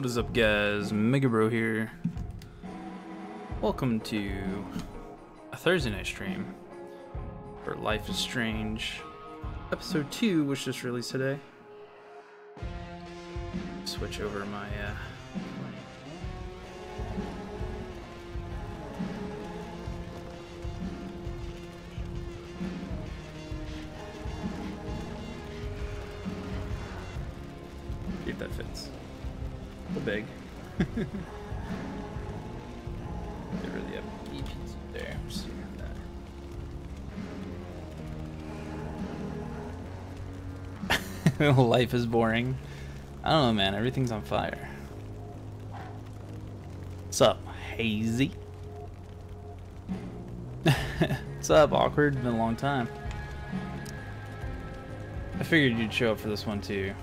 What is up, guys? Mega Bro here. Welcome to a Thursday night stream for Life is Strange episode 2, which just released today. Switch over my see if that fits. A little big. Get rid of the EPs there. Just that. Life is boring. I don't know, man. Everything's on fire. What's up, Hazy? What's up, Awkward? Been a long time. I figured you'd show up for this one too.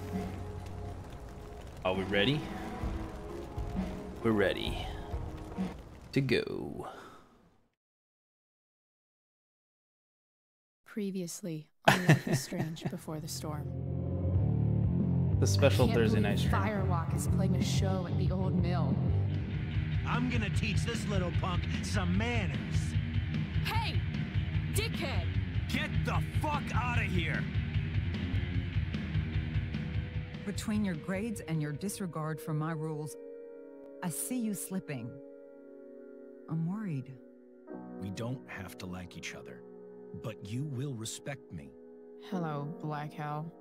Are we ready? We're ready to go. Previously on Life is Strange Before the Storm. The special Thursday night stream. Firewalk is playing a show at the old mill. I'm gonna teach this little punk some manners. Hey, dickhead! Get the fuck out of here! Between your grades and your disregard for my rules, I see you slipping. I'm worried. We don't have to like each other, but you will respect me. Hello, Black Hell.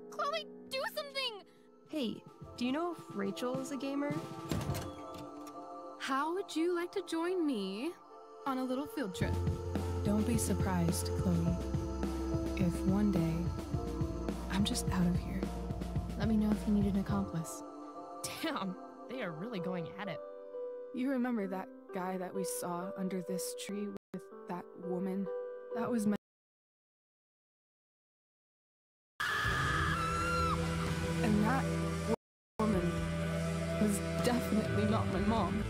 Chloe, do something! Hey, do you know if Rachel is a gamer? How would you like to join me on a little field trip? Don't be surprised, Chloe, if one day I'm just out of here. Let me know if you need an accomplice. Damn, they are really going at it. You remember that guy that we saw under this tree with that woman? That was my... And that woman was definitely not my mom.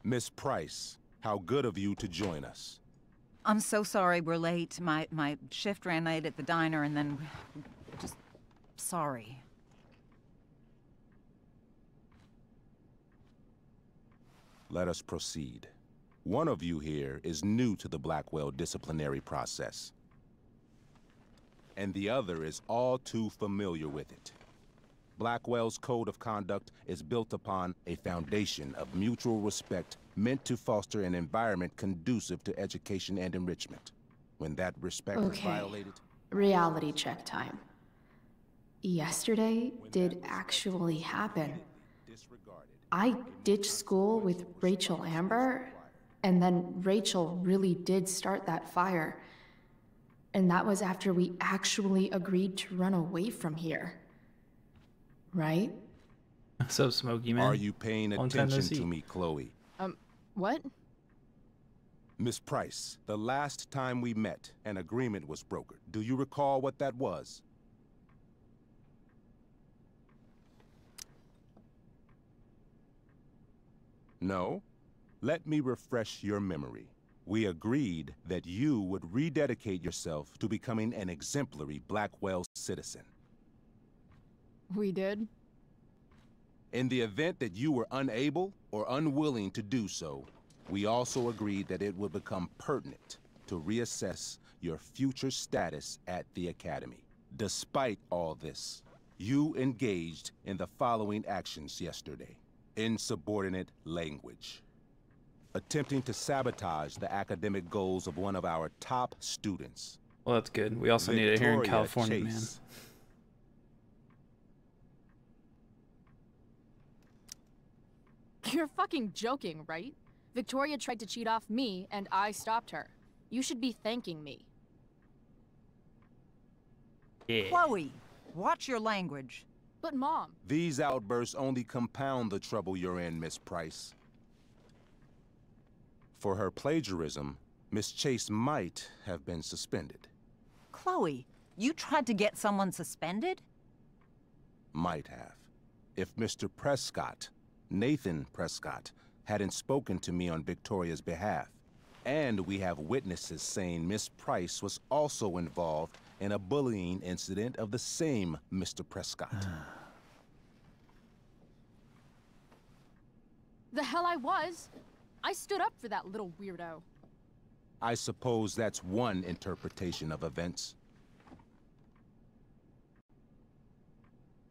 Miss Price, how good of you to join us. I'm so sorry we're late. My shift ran late at the diner and then... just... sorry. Let us proceed. One of you here is new to the Blackwell disciplinary process, and the other is all too familiar with it. Blackwell's code of conduct is built upon a foundation of mutual respect meant to foster an environment conducive to education and enrichment. When that respect is violated... Reality check time. Yesterday did actually happen. I ditched school with Rachel Amber, and then Rachel really did start that fire. And that was after we actually agreed to run away from here. Right? What's up, Smokey, man? Are you paying attention to me, Chloe? What? Miss Price, the last time we met, an agreement was brokered. Do you recall what that was? No? Let me refresh your memory. We agreed that you would rededicate yourself to becoming an exemplary Blackwell citizen. We did? In the event that you were unable or unwilling to do so, we also agreed that it would become pertinent to reassess your future status at the Academy. Despite all this, you engaged in the following actions yesterday. Insubordinate language. Attempting to sabotage the academic goals of one of our top students. Well, that's good. We also need it here in Victoria California, man. Chase. You're fucking joking, right? Victoria tried to cheat off me, and I stopped her. You should be thanking me. Yeah. Chloe, watch your language. But Mom... These outbursts only compound the trouble you're in, Miss Price. For her plagiarism, Miss Chase might have been suspended. Chloe, you tried to get someone suspended? Might have. If Mr. Prescott, Nathan Prescott, hadn't spoken to me on Victoria's behalf. And we have witnesses saying Miss Price was also involved in a bullying incident of the same Mr. Prescott. The hell I was! I stood up for that little weirdo. I suppose that's one interpretation of events.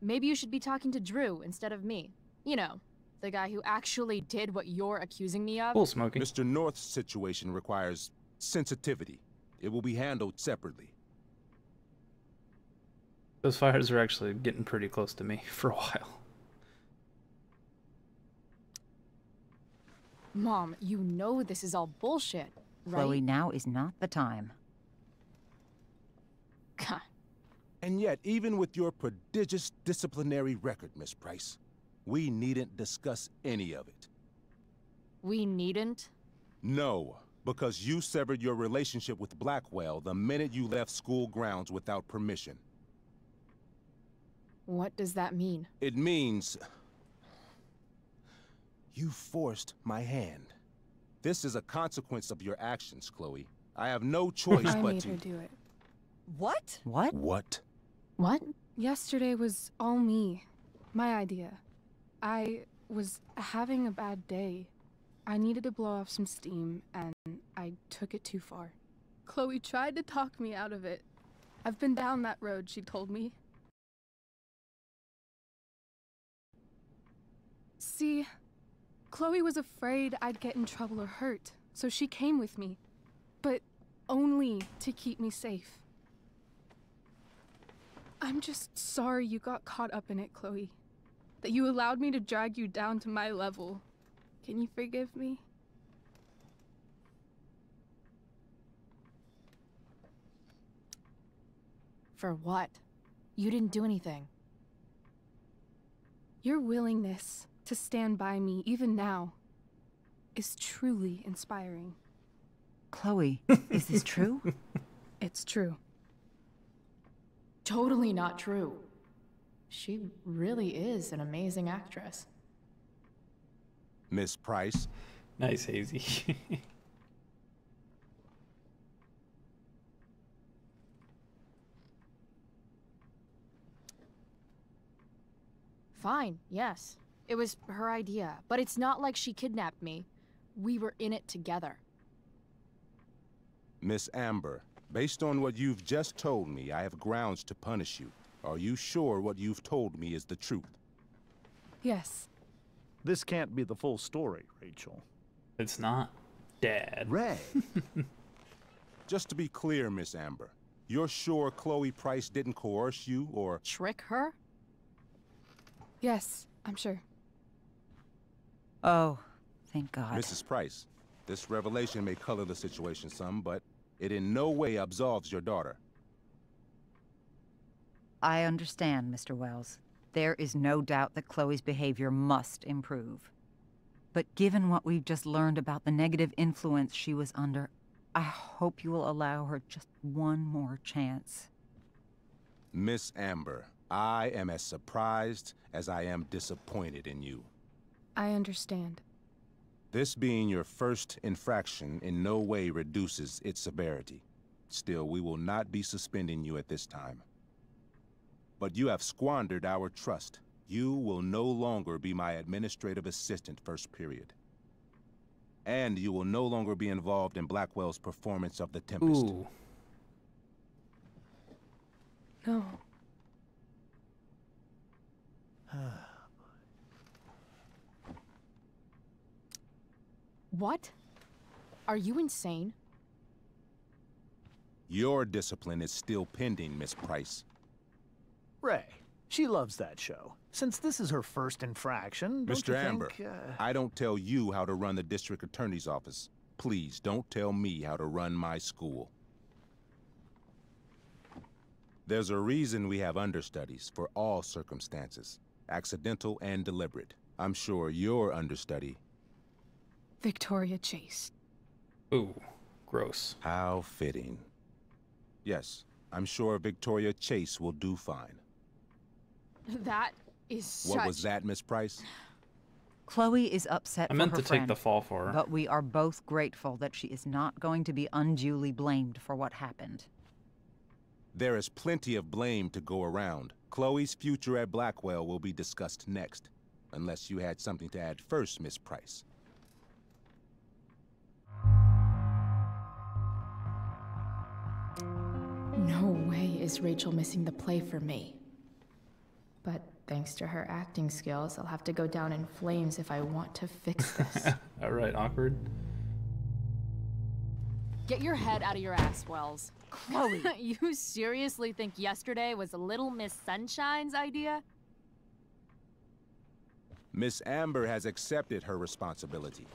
Maybe you should be talking to Drew instead of me. You know, the guy who actually did what you're accusing me of. Full smoking. Mr. North's situation requires sensitivity. It will be handled separately. Those fires are actually getting pretty close to me for a while. Mom, you know this is all bullshit, right? Chloe, now is not the time. God. And yet, even with your prodigious disciplinary record, Miss Price, we needn't discuss any of it. We needn't? No, because you severed your relationship with Blackwell the minute you left school grounds without permission. What does that mean? It means... you forced my hand. This is a consequence of your actions, Chloe. I have no choice I but made to... her do it. What? What? What? What? Yesterday was all me. My idea. I was having a bad day. I needed to blow off some steam, and I took it too far. Chloe tried to talk me out of it. I've been down that road, she told me. See, Chloe was afraid I'd get in trouble or hurt, so she came with me. But only to keep me safe. I'm just sorry you got caught up in it, Chloe. That you allowed me to drag you down to my level. Can you forgive me? For what? You didn't do anything. Your willingness to stand by me, even now, is truly inspiring. Chloe, is this true? It's true. Totally not true. She really is an amazing actress. Miss Price, Nice, Hazy. Fine, yes. It was her idea, but it's not like she kidnapped me. We were in it together. Miss Amber, based on what you've just told me, I have grounds to punish you. Are you sure what you've told me is the truth? Yes. This can't be the full story, Rachel. It's not. Dad. Ray. Just to be clear, Miss Amber, you're sure Chloe Price didn't coerce you or... Trick her? Yes, I'm sure. Oh, thank God. Mrs. Price, this revelation may color the situation some, but it in no way absolves your daughter. I understand, Mr. Wells. There is no doubt that Chloe's behavior must improve. But given what we've just learned about the negative influence she was under, I hope you will allow her just one more chance. Miss Amber, I am as surprised as I am disappointed in you. I understand. This being your first infraction in no way reduces its severity. Still, we will not be suspending you at this time. But you have squandered our trust. You will no longer be my administrative assistant first period. And you will no longer be involved in Blackwell's performance of The Tempest. Ooh. No. What? Are you insane? Your discipline is still pending, Miss Price. Ray, she loves that show. Since this is her first infraction, don't Mr. you Amber, think, I don't tell you how to run the district attorney's office. Please don't tell me how to run my school. There's a reason we have understudies for all circumstances, accidental and deliberate. I'm sure your understudy... Victoria Chase. Ooh, gross. How fitting. Yes, I'm sure Victoria Chase will do fine. That is such... What was that, Miss Price? Chloe is upset I for meant her to friend, take the fall for her. but we are both grateful that she is not going to be unduly blamed for what happened. There is plenty of blame to go around. Chloe's future at Blackwell will be discussed next. Unless you had something to add first, Miss Price. No way is Rachel missing the play for me. But thanks to her acting skills, I'll have to go down in flames if I want to fix this. All right, awkward. Get your head out of your ass, Wells. Chloe! You seriously think yesterday was Little Miss Sunshine's idea? Miss Amber has accepted her responsibility.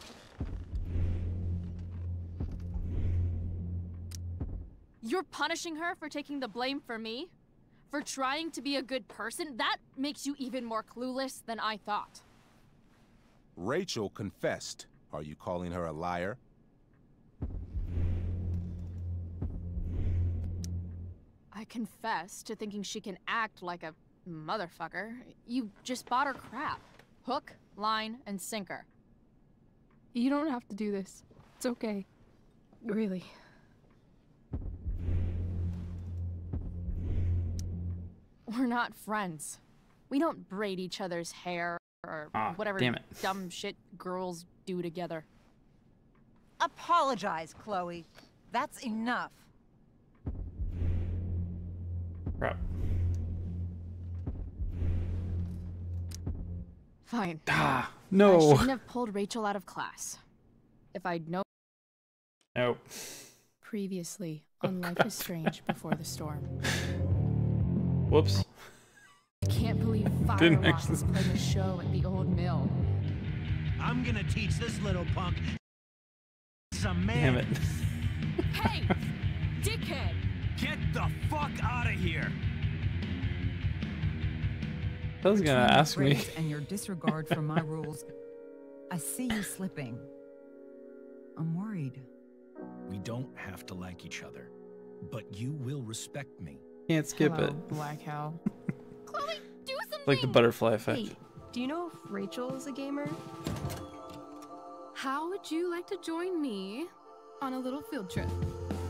You're punishing her for taking the blame for me? For trying to be a good person? That makes you even more clueless than I thought. Rachel confessed. Are you calling her a liar? I confess to thinking she can act like a motherfucker. You just bought her crap. Hook, line, and sinker. You don't have to do this. It's okay. Really. We're not friends. We don't braid each other's hair or whatever damn it. dumb shit girls do together. Apologize, Chloe. That's enough. Crap. Fine. Ah, I no. shouldn't have pulled Rachel out of class. If I'd known Nope. Previously on Life is Strange Before the Storm. Whoops. I can't believe Didn't Firewalk actually- is playing a show at the old mill. I'm gonna teach this little punk some Damn man. it. Hey! Dickhead! Get the fuck out of here! I was gonna Between your ask me. grades and your disregard for my rules, I see you slipping. I'm worried. We don't have to like each other, but you will respect me. Can't skip Hello, it. Black Owl. Chloe, do something! Like the butterfly effect. Hey, do you know if Rachel is a gamer? How would you like to join me on a little field trip?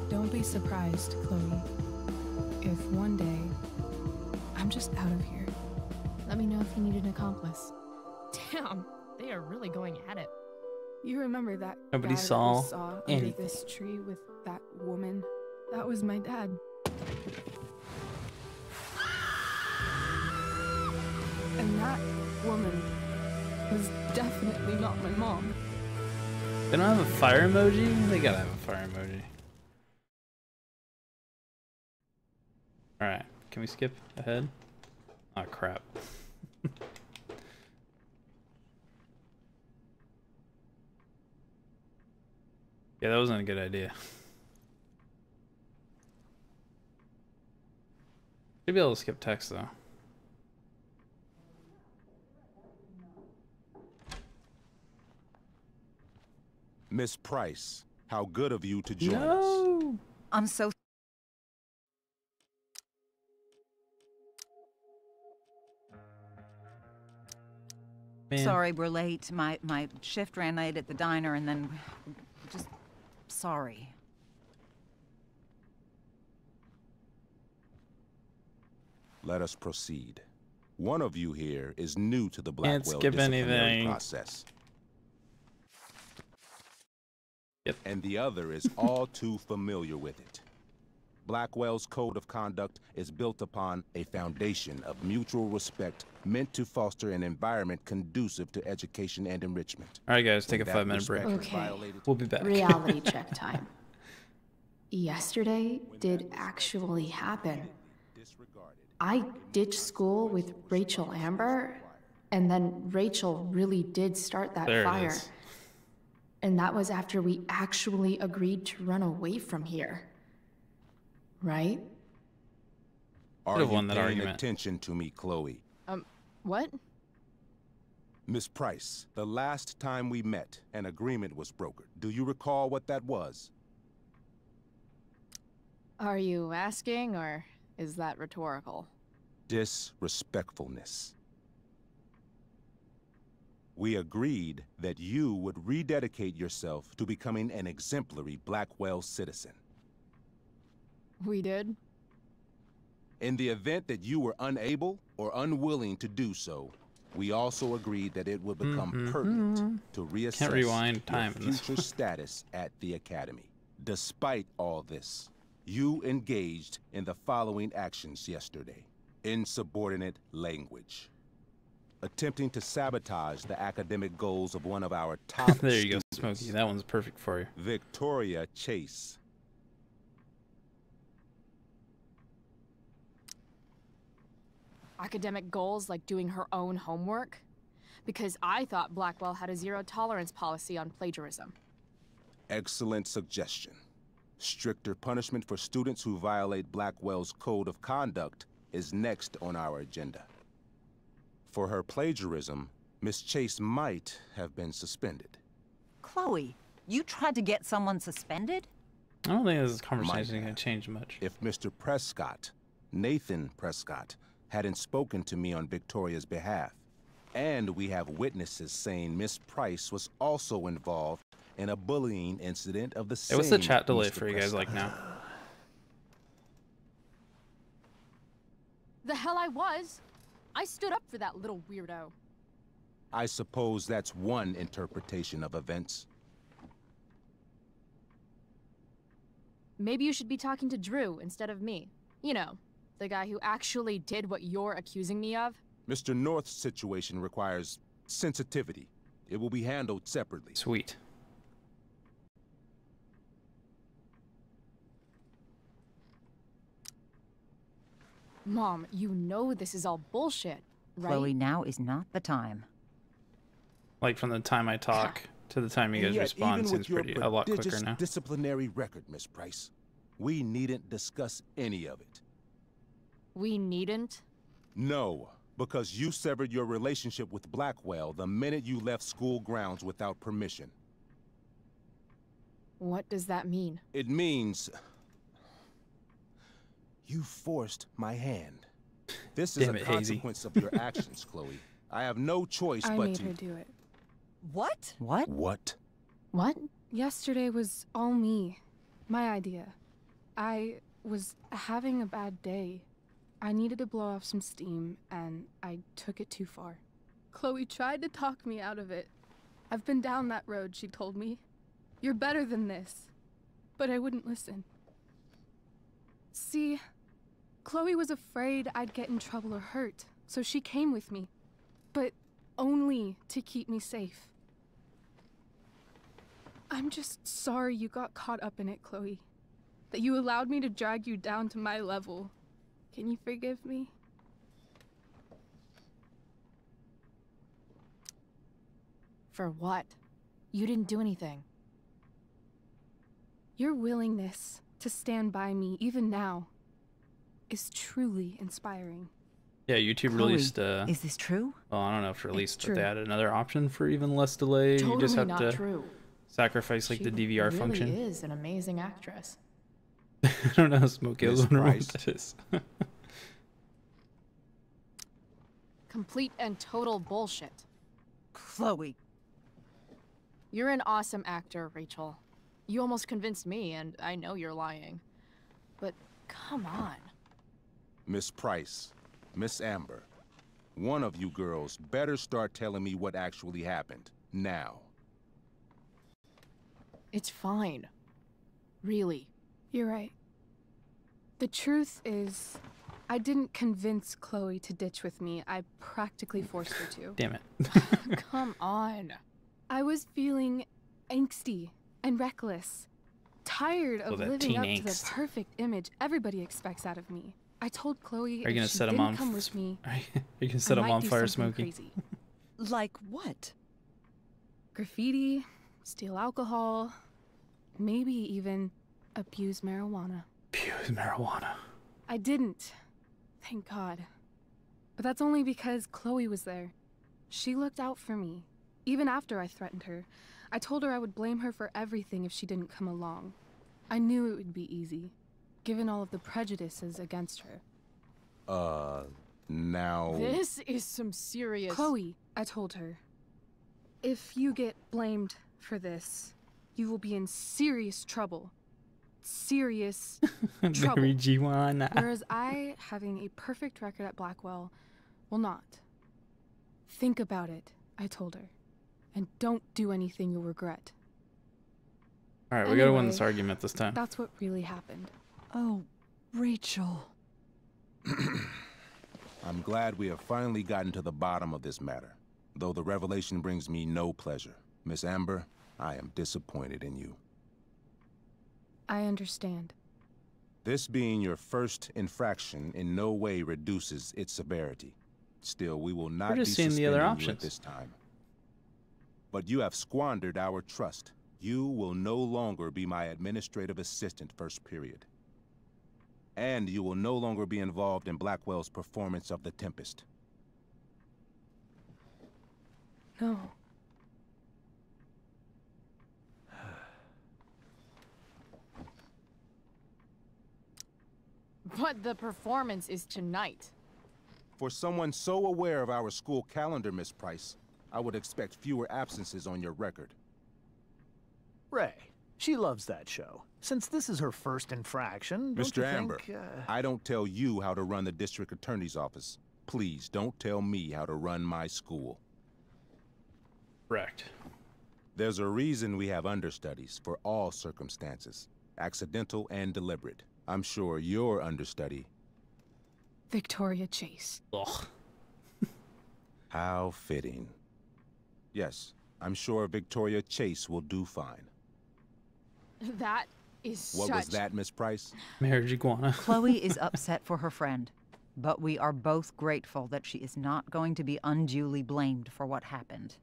Don't be surprised, Chloe, if one day I'm just out of here. Let me know if you need an accomplice. Damn, they are really going at it. You remember that Nobody guy that saw we saw under anything. this tree with that woman? That was my dad. And that woman was definitely not my mom. They don't have a fire emoji? They gotta have a fire emoji. Alright, can we skip ahead? Oh crap. Yeah, that wasn't a good idea. Should be able to skip text though. Miss Price, how good of you to join us. No. I'm so Man. sorry we're late. My shift ran late at the diner and then just sorry. Let us proceed. One of you here is new to the Blackwell skip disciplinary anything. process. Yep. And the other is all too familiar with it. Blackwell's code of conduct is built upon a foundation of mutual respect meant to foster an environment conducive to education and enrichment. Alright guys, take a When that 5-minute break. respect is Okay. violated, We'll be back. Reality check time. Yesterday did actually happen. I ditched school with Rachel Amber, and then Rachel really did start that There it fire. is. And that was after we actually agreed to run away from here. Right? Are Could've you won that paying argument. attention to me, Chloe? What? Miss Price, the last time we met, an agreement was brokered. Do you recall what that was? Are you asking, or is that rhetorical? Disrespectfulness. We agreed that you would rededicate yourself to becoming an exemplary Blackwell citizen. We did? In the event that you were unable or unwilling to do so, we also agreed that it would become pertinent to reassess Can't rewind time in your this future status at the Academy. Despite all this, you engaged in the following actions yesterday. Insubordinate language. Attempting to sabotage the academic goals of one of our top There you go, students, Smokey. That one's perfect for you. Victoria Chase. Academic goals like doing her own homework? Because I thought Blackwell had a zero-tolerance policy on plagiarism. Excellent suggestion. Stricter punishment for students who violate Blackwell's code of conduct is next on our agenda. For her plagiarism, Miss Chase might have been suspended. Chloe, you tried to get someone suspended? I don't think this conversation is Might going have. to change much. If Mr. Prescott, Nathan Prescott, hadn't spoken to me on Victoria's behalf, and we have witnesses saying Miss Price was also involved in a bullying incident of the Hey, same what's the chat delay Mr. for you guys Prescott. like now? The hell I was! I stood up for that little weirdo. I suppose that's one interpretation of events. Maybe you should be talking to Drew instead of me. You know, the guy who actually did what you're accusing me of. Mr. North's situation requires sensitivity. It will be handled separately. Sweet. Mom, you know this is all bullshit, right? Chloe, now is not the time. Like from the time I talk to the time you And guys yet, respond even seems with your pretty a lot quicker prodigious now. disciplinary record, Miss Price, we needn't discuss any of it. We needn't? No, because you severed your relationship with Blackwell the minute you left school grounds without permission. What does that mean? It means you forced my hand. This is Damn a it, Hazy. consequence of your actions, Chloe. I have no choice I but made to... her do it. What? What? What? What? Yesterday was all me. My idea. I was having a bad day. I needed to blow off some steam, and I took it too far. Chloe tried to talk me out of it. I've been down that road, she told me. You're better than this. But I wouldn't listen. See, Chloe was afraid I'd get in trouble or hurt, so she came with me. But only to keep me safe. I'm just sorry you got caught up in it, Chloe. That you allowed me to drag you down to my level. Can you forgive me? For what? You didn't do anything. Your willingness to stand by me, even now, is truly inspiring. Yeah, YouTube Chloe, released. is this true? Well, I don't know if released, but true. they added another option for even less delay. Totally You just have not to true. sacrifice like She the DVR really function. is an amazing actress. I don't know, Smokey. I was Miss wondering what Price. that is. Complete and total bullshit. Chloe. You're an awesome actor, Rachel. You almost convinced me, and I know you're lying. But come on. Miss Price, Miss Amber, one of you girls better start telling me what actually happened. Now. It's fine. Really. You're right. The truth is, I didn't convince Chloe to ditch with me. I practically forced her to. Damn it. Come on. I was feeling angsty and reckless. Tired of that living teen up to the angst. perfect image everybody expects out of me. I told Chloe Are you if gonna she set him didn't on? come with me, Are you gonna set I him might on do fire, something Smokey? crazy. Like what? Graffiti, steal alcohol, maybe even abuse marijuana. Abuse marijuana. I didn't. Thank God. But that's only because Chloe was there. She looked out for me, even after I threatened her. I told her I would blame her for everything if she didn't come along. I knew it would be easy, given all of the prejudices against her. Now... This is some serious... Chloe, I told her. If you get blamed for this, you will be in serious trouble. Serious trouble. Whereas I, having a perfect record at Blackwell, will not. Think about it, I told her. And don't do anything you'll regret. Alright, we gotta win this argument this time. That's what really happened. Oh, Rachel. I'm glad we have finally gotten to the bottom of this matter. Though the revelation brings me no pleasure. Miss Amber, I am disappointed in you. I understand. This being your first infraction in no way reduces its severity. Still, we will not be suspending you at this time. But you have squandered our trust. You will no longer be my administrative assistant first period. And you will no longer be involved in Blackwell's performance of The Tempest. No. But the performance is tonight. For someone so aware of our school calendar, Miss Price, I would expect fewer absences on your record. Ray, she loves that show. Since this is her first infraction, don't you Mr. Amber, think, I don't tell you how to run the district attorney's office. Please don't tell me how to run my school. Correct. There's a reason we have understudies for all circumstances, accidental and deliberate. I'm sure your understudy... Victoria Chase. Ugh. How fitting. Yes, I'm sure Victoria Chase will do fine. That is What was that, Miss Price? Marriage iguana. Chloe is upset for her friend, but we are both grateful that she is not going to be unduly blamed for what happened.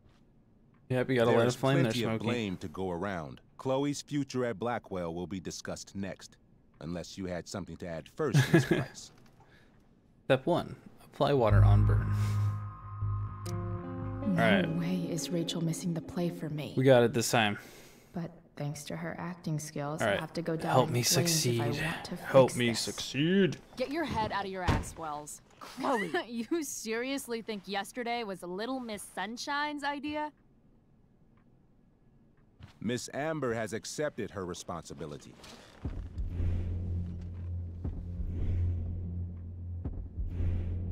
Yep, you gotta let us flame there, plenty of Smokey. blame to go around. Chloe's future at Blackwell will be discussed next. Unless you had something to add first, Miss Price. Step 1. Apply water on burn. No Alright. way is Rachel missing the play for me. We got it this time. But thanks to her acting skills, Alright. I have to go down Help in me flames succeed. if I want to Help fix me this. succeed. Get your head out of your ass, Wells. Chloe! You seriously think yesterday was Little Miss Sunshine's idea? Miss Amber has accepted her responsibility.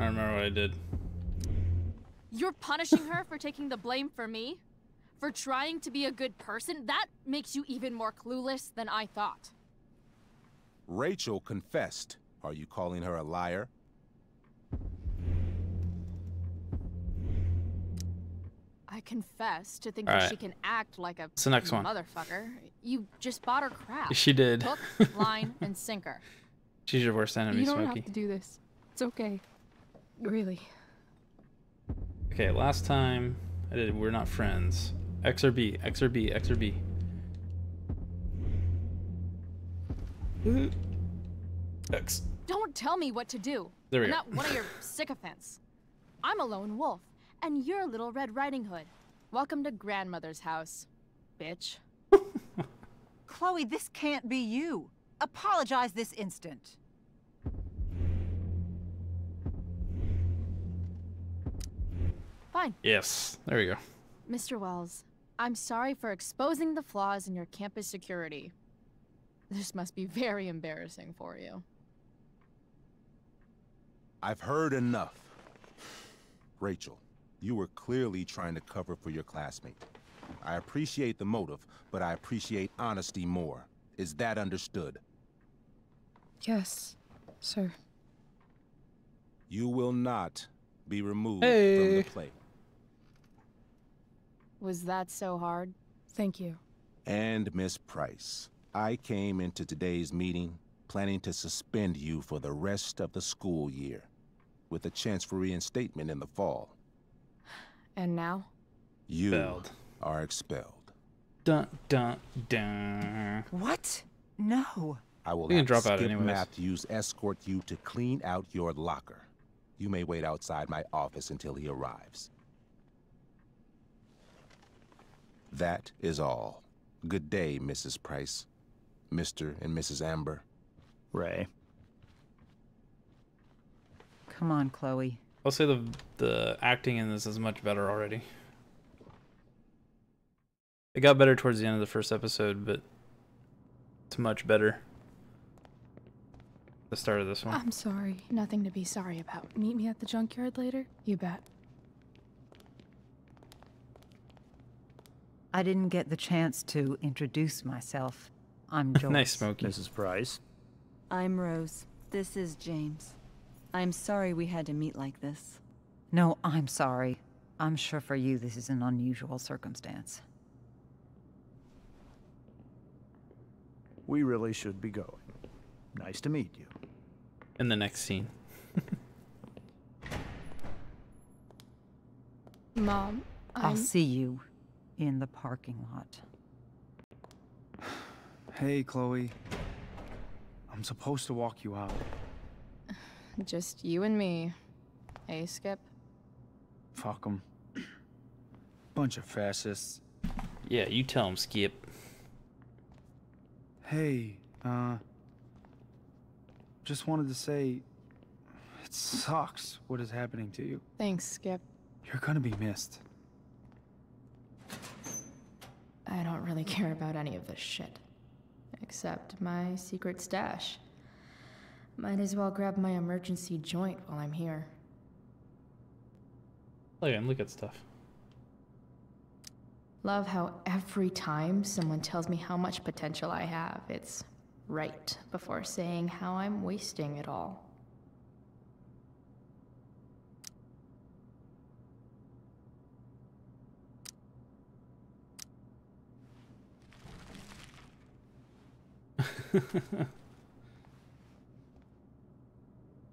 I remember what I did. You're punishing her for taking the blame for me? For trying to be a good person? That makes you even more clueless than I thought. Rachel confessed. Are you calling her a liar? I confess to thinking Alright. she can act like a What's the next one? motherfucker. You just bought her crap. She did. Hook, line, and sinker. She's your worst enemy, You don't Smokey. have to do this. It's okay. Really. Okay, last time I did We're Not Friends. X or B, X or B, X or B. X. Don't tell me what to do. There we I'm go. not one of your sycophants. I'm a lone wolf, and you're Little Red Riding Hood. Welcome to grandmother's house, bitch. Chloe, this can't be you. Apologize this instant. Fine. Yes, there we go. Mr. Wells, I'm sorry for exposing the flaws in your campus security. This must be very embarrassing for you. I've heard enough. Rachel, you were clearly trying to cover for your classmate. I appreciate the motive, but I appreciate honesty more. Is that understood? Yes, sir. You will not be removed Hey. from the play. Was that so hard? Thank you. And Miss Price, I came into today's meeting planning to suspend you for the rest of the school year, with a chance for reinstatement in the fall. And now? You Expelled. are expelled. Dun, dun, dun. What? No. I will You can have drop out Skip anyways. Matthews escort you to clean out your locker. You may wait outside my office until he arrives. That is all. Good day, Mrs. Price. Mr. and Mrs. Amber. Ray. Come on, Chloe. I'll say the acting in this is much better already. It got better towards the end of the first episode, but it's much better. The start of this one. I'm sorry. Nothing to be sorry about. Meet me at the junkyard later? You bet. I didn't get the chance to introduce myself. I'm Joyce. Nice, Smokey. Mrs. Price. I'm Rose. This is James. I'm sorry we had to meet like this. No, I'm sorry. I'm sure for you this is an unusual circumstance. We really should be going. Nice to meet you. In the next scene. Mom, I'll see you in the parking lot. Hey, Chloe. I'm supposed to walk you out. Just you and me. Hey, Skip. Fuck them. Bunch of fascists. Yeah, you tell him, Skip. Hey, just wanted to say, it sucks what is happening to you. Thanks, Skip. You're gonna be missed. I don't really care about any of this shit. Except my secret stash. Might as well grab my emergency joint while I'm here. Look at stuff. Love how every time someone tells me how much potential I have, it's right before saying how I'm wasting it all.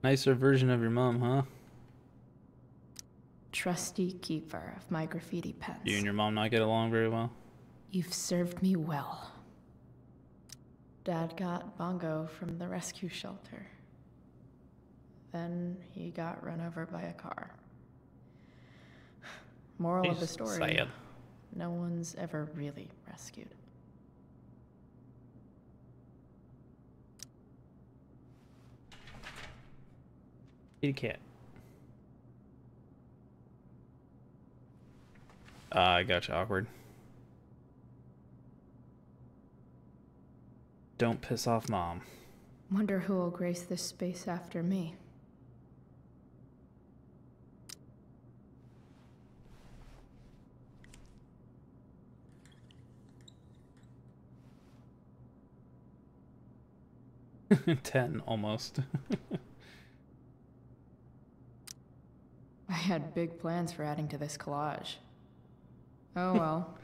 Nicer version of your mom, huh? Trusty keeper of my graffiti pens. You and your mom not get along very well? You've served me well. Dad got Bongo from the rescue shelter. Then he got run over by a car. Moral of the story, sad. No one's ever really rescued. Kitty cat. I gotcha, awkward. Don't piss off Mom. Wonder who will grace this space after me. Ten, almost. I had big plans for adding to this collage. Oh well.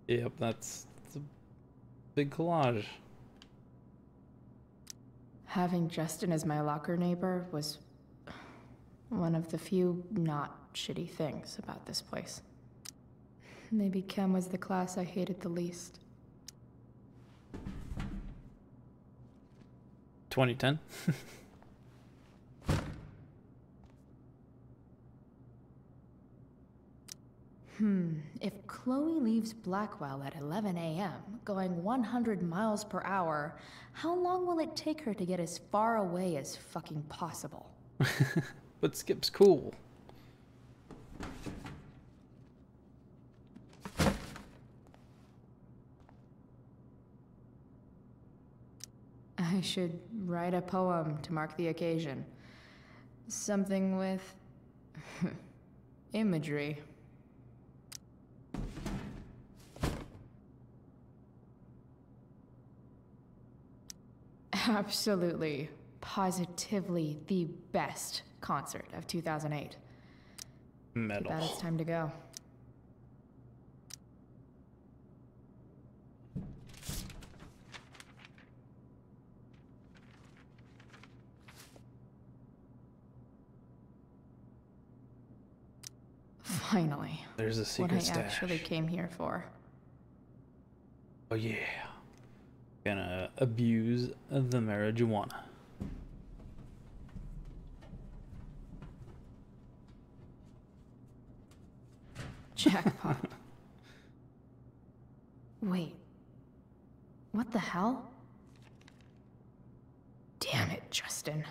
Yep, that's a big collage. Having Justin as my locker neighbor was one of the few not shitty things about this place. Maybe chem was the class I hated the least. 2010. If Chloe leaves Blackwell at 11 a.m., going 100 miles per hour, how long will it take her to get as far away as fucking possible? But Skip's cool. I should write a poem to mark the occasion. Something with imagery. Absolutely, positively the best concert of 2008. Metal. Bet it's time to go. Finally. There's a secret what I stash. actually came here for. Oh yeah. Gonna abuse the marijuana. Jackpot. Wait. What the hell? Damn it, Justin.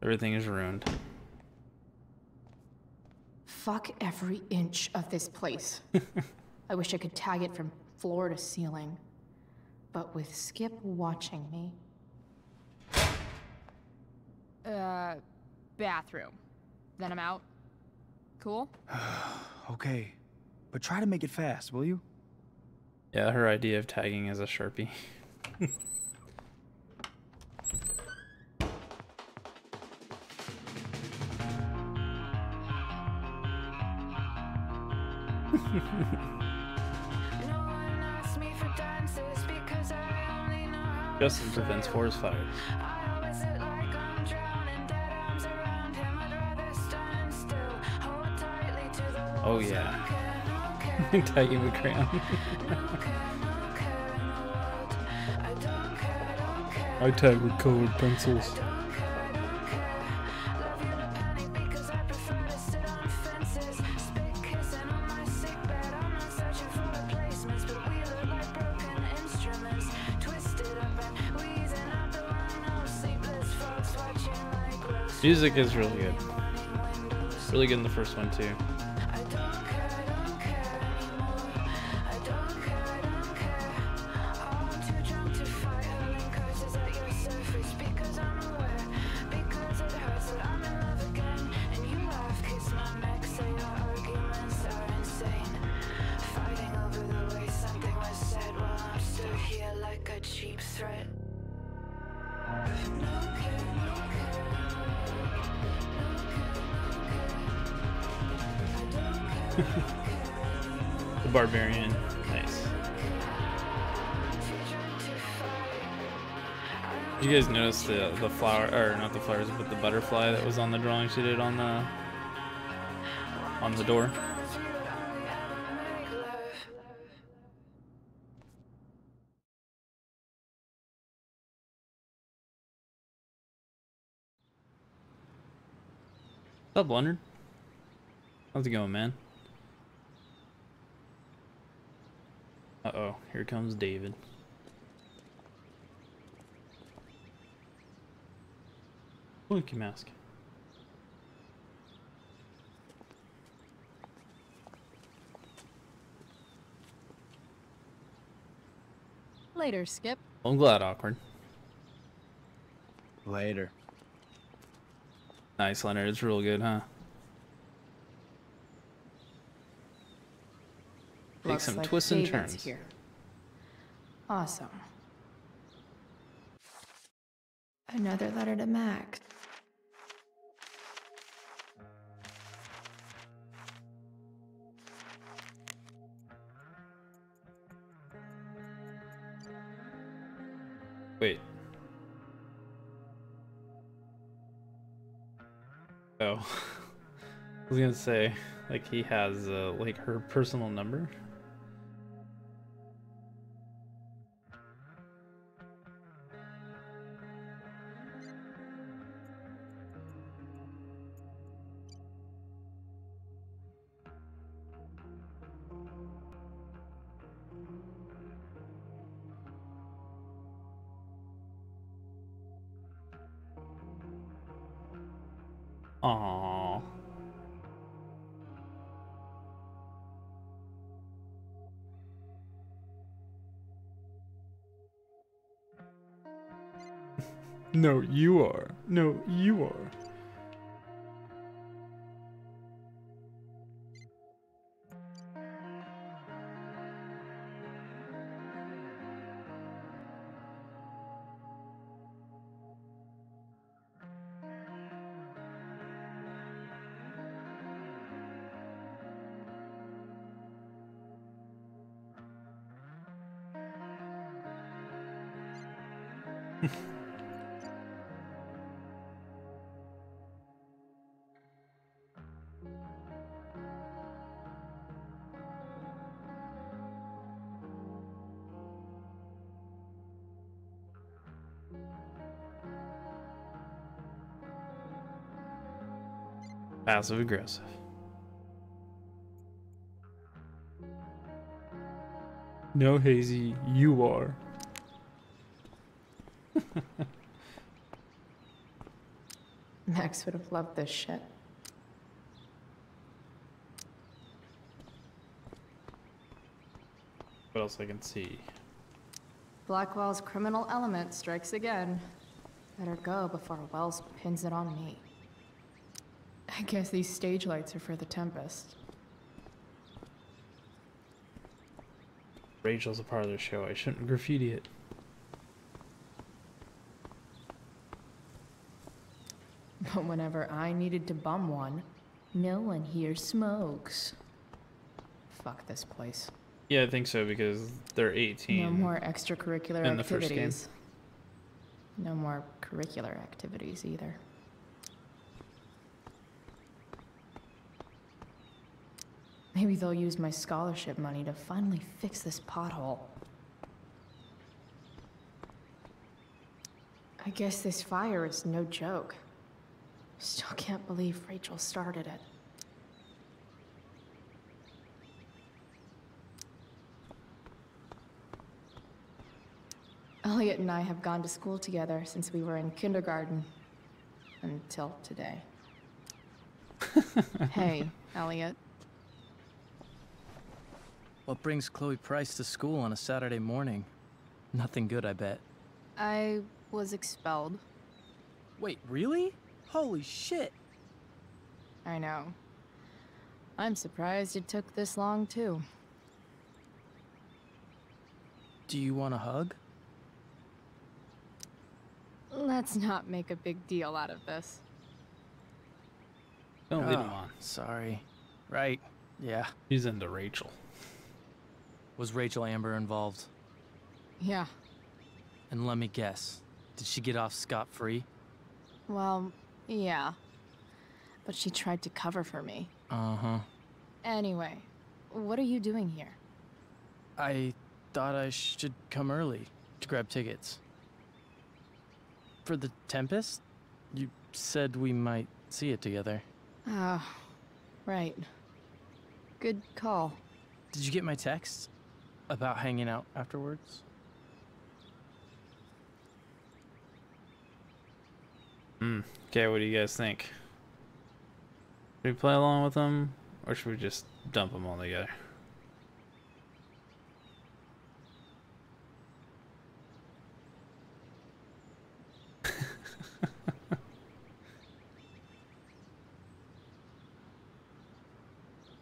Everything is ruined. Fuck every inch of this place. I wish I could tag it from floor to ceiling. But with Skip watching me... Bathroom. Then I'm out. Cool? Okay, but try to make it fast, will you? Yeah, her idea of tagging is a Sharpie. Justin prevents forest fires. Oh yeah. Tagging with crayon. I tag with colored pencils. Music is really good. Really good in the first one too. The barbarian, nice. Did you guys notice the flower, or not the flowers, but the butterfly that was on the drawing she did on the door? What's up, Leonard? How's it going, man? Uh-oh, here comes David. Monkey mask. Later, Skip. I'm glad, awkward. Later. Nice, Leonard. It's real good, huh? Take Looks some like twists and David's turns. here. Awesome. Another letter to Max. Wait. Oh. I was gonna say, like, he has, like, her personal number. Aww. No, you are. No, you are. Passive aggressive. No, Hazy, you are. Max would have loved this shit. What else I can see? Blackwell's criminal element strikes again. Better go before Wells pins it on me. I guess these stage lights are for the Tempest. Rachel's a part of the show. I shouldn't graffiti it. But whenever I needed to bum one, no one here smokes. Fuck this place. Yeah, I think so because they're 18. No more extracurricular in the first game. activities. No more curricular activities either. Maybe they'll use my scholarship money to finally fix this pothole. I guess this fire is no joke. Still can't believe Rachel started it. Elliot and I have gone to school together since we were in kindergarten. Until today. Hey, Elliot. What brings Chloe Price to school on a Saturday morning? Nothing good, I bet. I was expelled. Wait, really? Holy shit! I know. I'm surprised it took this long, too. Do you want a hug? Let's not make a big deal out of this. Don't lead him on. Sorry. Right. Yeah. He's into Rachel. Was Rachel Amber involved? Yeah. And let me guess. Did she get off scot-free? Well, yeah. But she tried to cover for me. Uh-huh. Anyway, what are you doing here? I thought I should come early to grab tickets. For the Tempest? You said we might see it together. Ah, right. Good call. Did you get my text? About hanging out afterwards? Okay, what do you guys think? Should we play along with them, or should we just dump them all together?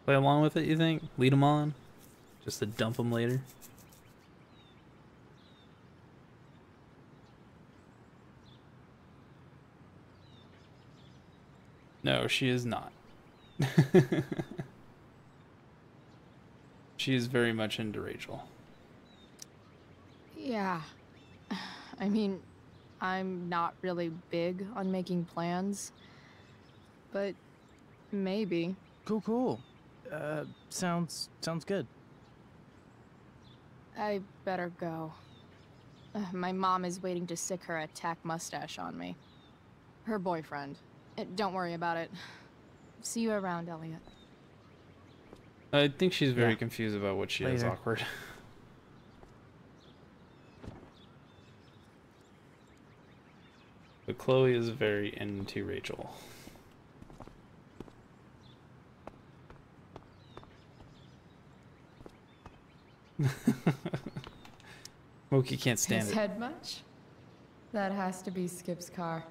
Play along with it, you think? Lead them on? Just to dump them later? No, she is not. She is very much into Rachel. Yeah. I mean, I'm not really big on making plans. But maybe. Cool. Sounds good. I better go. My mom is waiting to sick her attack mustache on me. Her boyfriend. Don't worry about it. See you around, Elliot. I think she's very confused about what she is Later. awkward. But Chloe is very into Rachel. Moki can't stand His it. head much? That has to be Skip's car.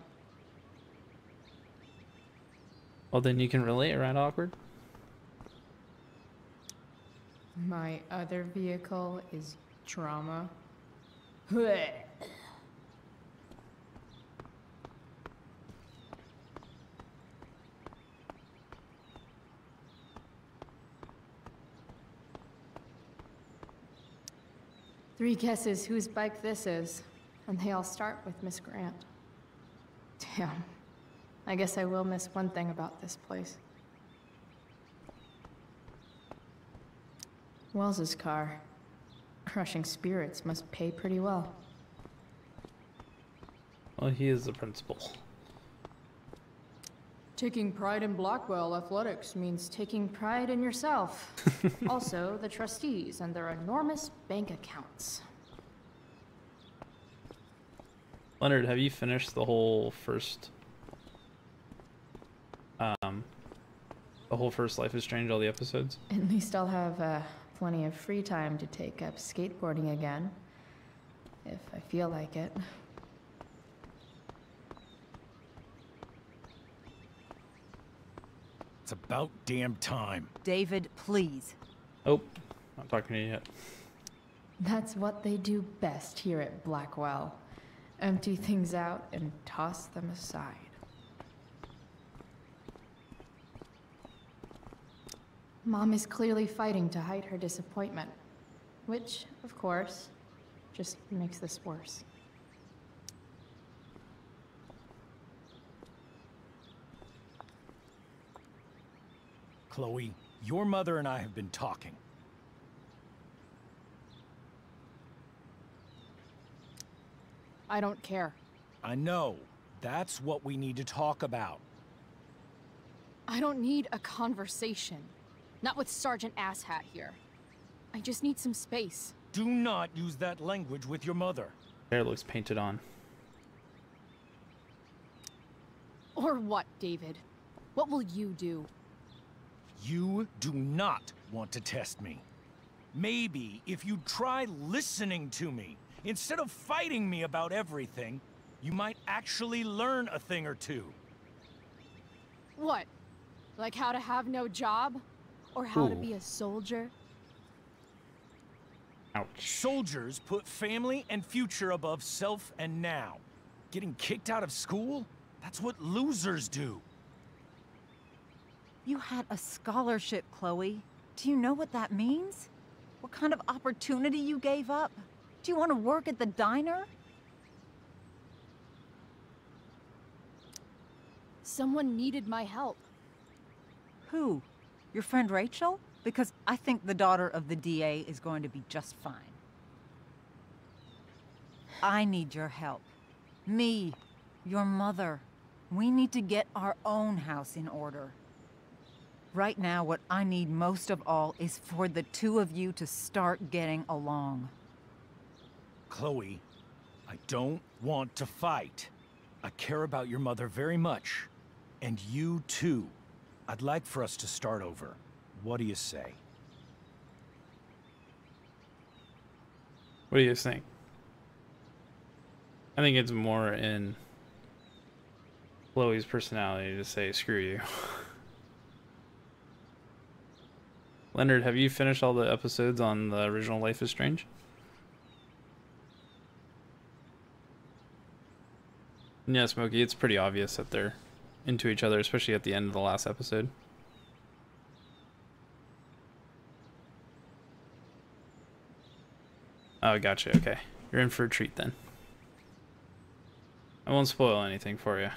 Well, then you can relate around awkward. My other vehicle is drama. 3 guesses whose bike this is, and they all start with Miss Grant. Damn. I guess I will miss one thing about this place. Wells's car. Crushing spirits must pay pretty well. Well, he is the principal. Taking pride in Blackwell athletics means taking pride in yourself. Also, the trustees and their enormous bank accounts. Leonard, have you finished the whole first Life is Strange, all the episodes? At least I'll have plenty of free time to take up skateboarding again. If I feel like it. It's about damn time. David, please. Oh, not talking to you yet. That's what they do best here at Blackwell. Empty things out and toss them aside. Mom is clearly fighting to hide her disappointment, which, of course, just makes this worse. Chloe, your mother and I have been talking. I don't care. I know. That's what we need to talk about. I don't need a conversation. Not with Sergeant Asshat here. I just need some space. Do not use that language with your mother. Hair looks painted on. Or what, David? What will you do? You do not want to test me. Maybe if you try listening to me, instead of fighting me about everything, you might actually learn a thing or two. What? Like how to have no job? Or how to be a soldier? Ouch. Soldiers put family and future above self and now. Getting kicked out of school? That's what losers do. You had a scholarship, Chloe. Do you know what that means? What kind of opportunity you gave up? Do you want to work at the diner? Someone needed my help. Who? Your friend Rachel? Because I think the daughter of the DA is going to be just fine. I need your help. Me, your mother. We need to get our own house in order. Right now, what I need most of all is for the two of you to start getting along. Chloe, I don't want to fight. I care about your mother very much. And you too. I'd like for us to start over. What do you say? What do you think? I think it's more in Chloe's personality to say, screw you. Leonard, have you finished all the episodes on the original Life is Strange? Yeah, Smokey, it's pretty obvious that they're into each other, especially at the end of the last episode. Oh, gotcha, okay. You're in for a treat then. I won't spoil anything for you.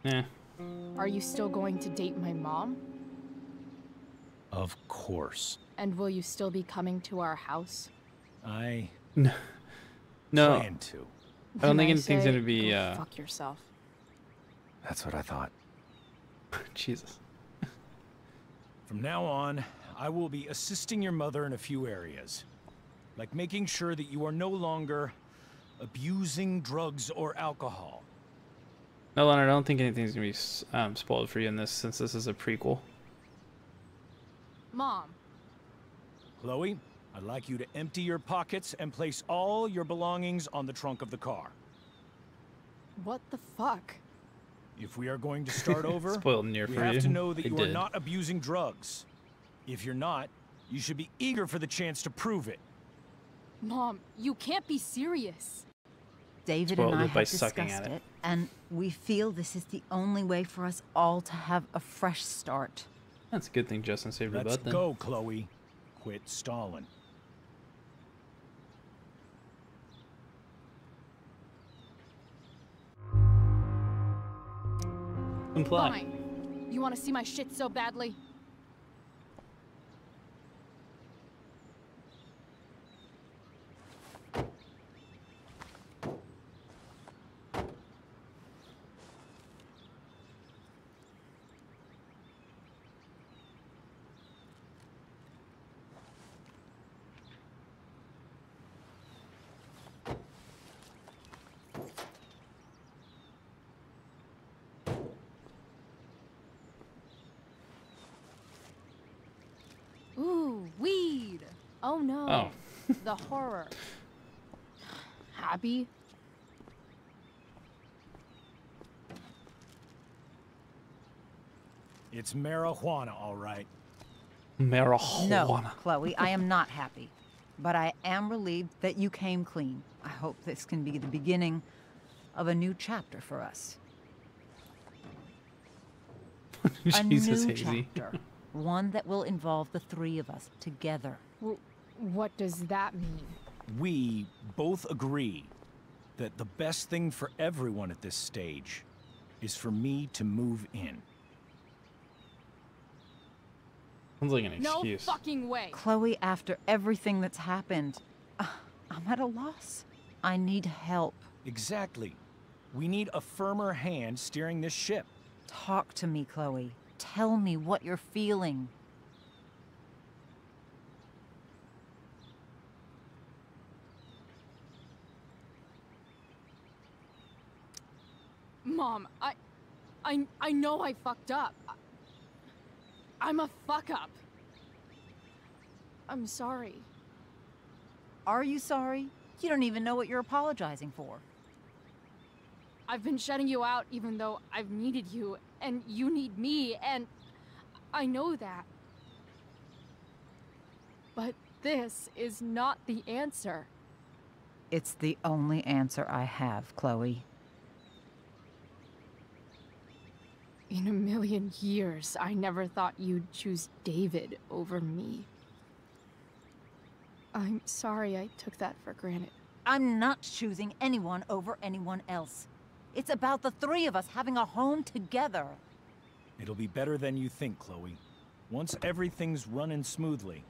Yeah. Are you still going to date my mom? Of course. And will you still be coming to our house? I No. plan to. I don't think Then anything's say, gonna be go fuck yourself. That's what I thought. Jesus. From now on, I will be assisting your mother in a few areas. Like making sure that you are no longer abusing drugs or alcohol. No, Leonard, I don't think anything's gonna be spoiled for you in this, since this is a prequel. Mom. Chloe, I'd like you to empty your pockets and place all your belongings on the trunk of the car. What the fuck? If we are going to start over, Spoiled near we for have you. to know that They you are did. not abusing drugs. If you're not, you should be eager for the chance to prove it. Mom, you can't be serious. David Spoiled and I it by have sucking discussed at it. it, and we feel this is the only way for us all to have a fresh start. That's a good thing Justin saved her Let's butt then. go, Chloe. Quit stalling. Comply. Fine. You want to see my shit so badly? Ooh, weed! Oh no. Oh. The horror. Happy? It's marijuana, all right. Marijuana. No, Chloe, I am not happy. But I am relieved that you came clean. I hope this can be the beginning of a new chapter for us. Jesus, a new Hazy. chapter. One that will involve the three of us together. What does that mean? We both agree that the best thing for everyone at this stage is for me to move in. Sounds like an excuse. No fucking way. Chloe, after everything that's happened, I'm at a loss. I need help. Exactly. We need a firmer hand steering this ship. Talk to me, Chloe. Tell me what you're feeling. Mom, I know I fucked up. I'm a fuck up. I'm sorry. Are you sorry? You don't even know what you're apologizing for. I've been shutting you out even though I've needed you, and you need me, and I know that. But this is not the answer. It's the only answer I have, Chloe. In a million years, I never thought you'd choose David over me. I'm sorry I took that for granted. I'm not choosing anyone over anyone else. It's about the three of us having a home together. It'll be better than you think, Chloe. Once everything's running smoothly,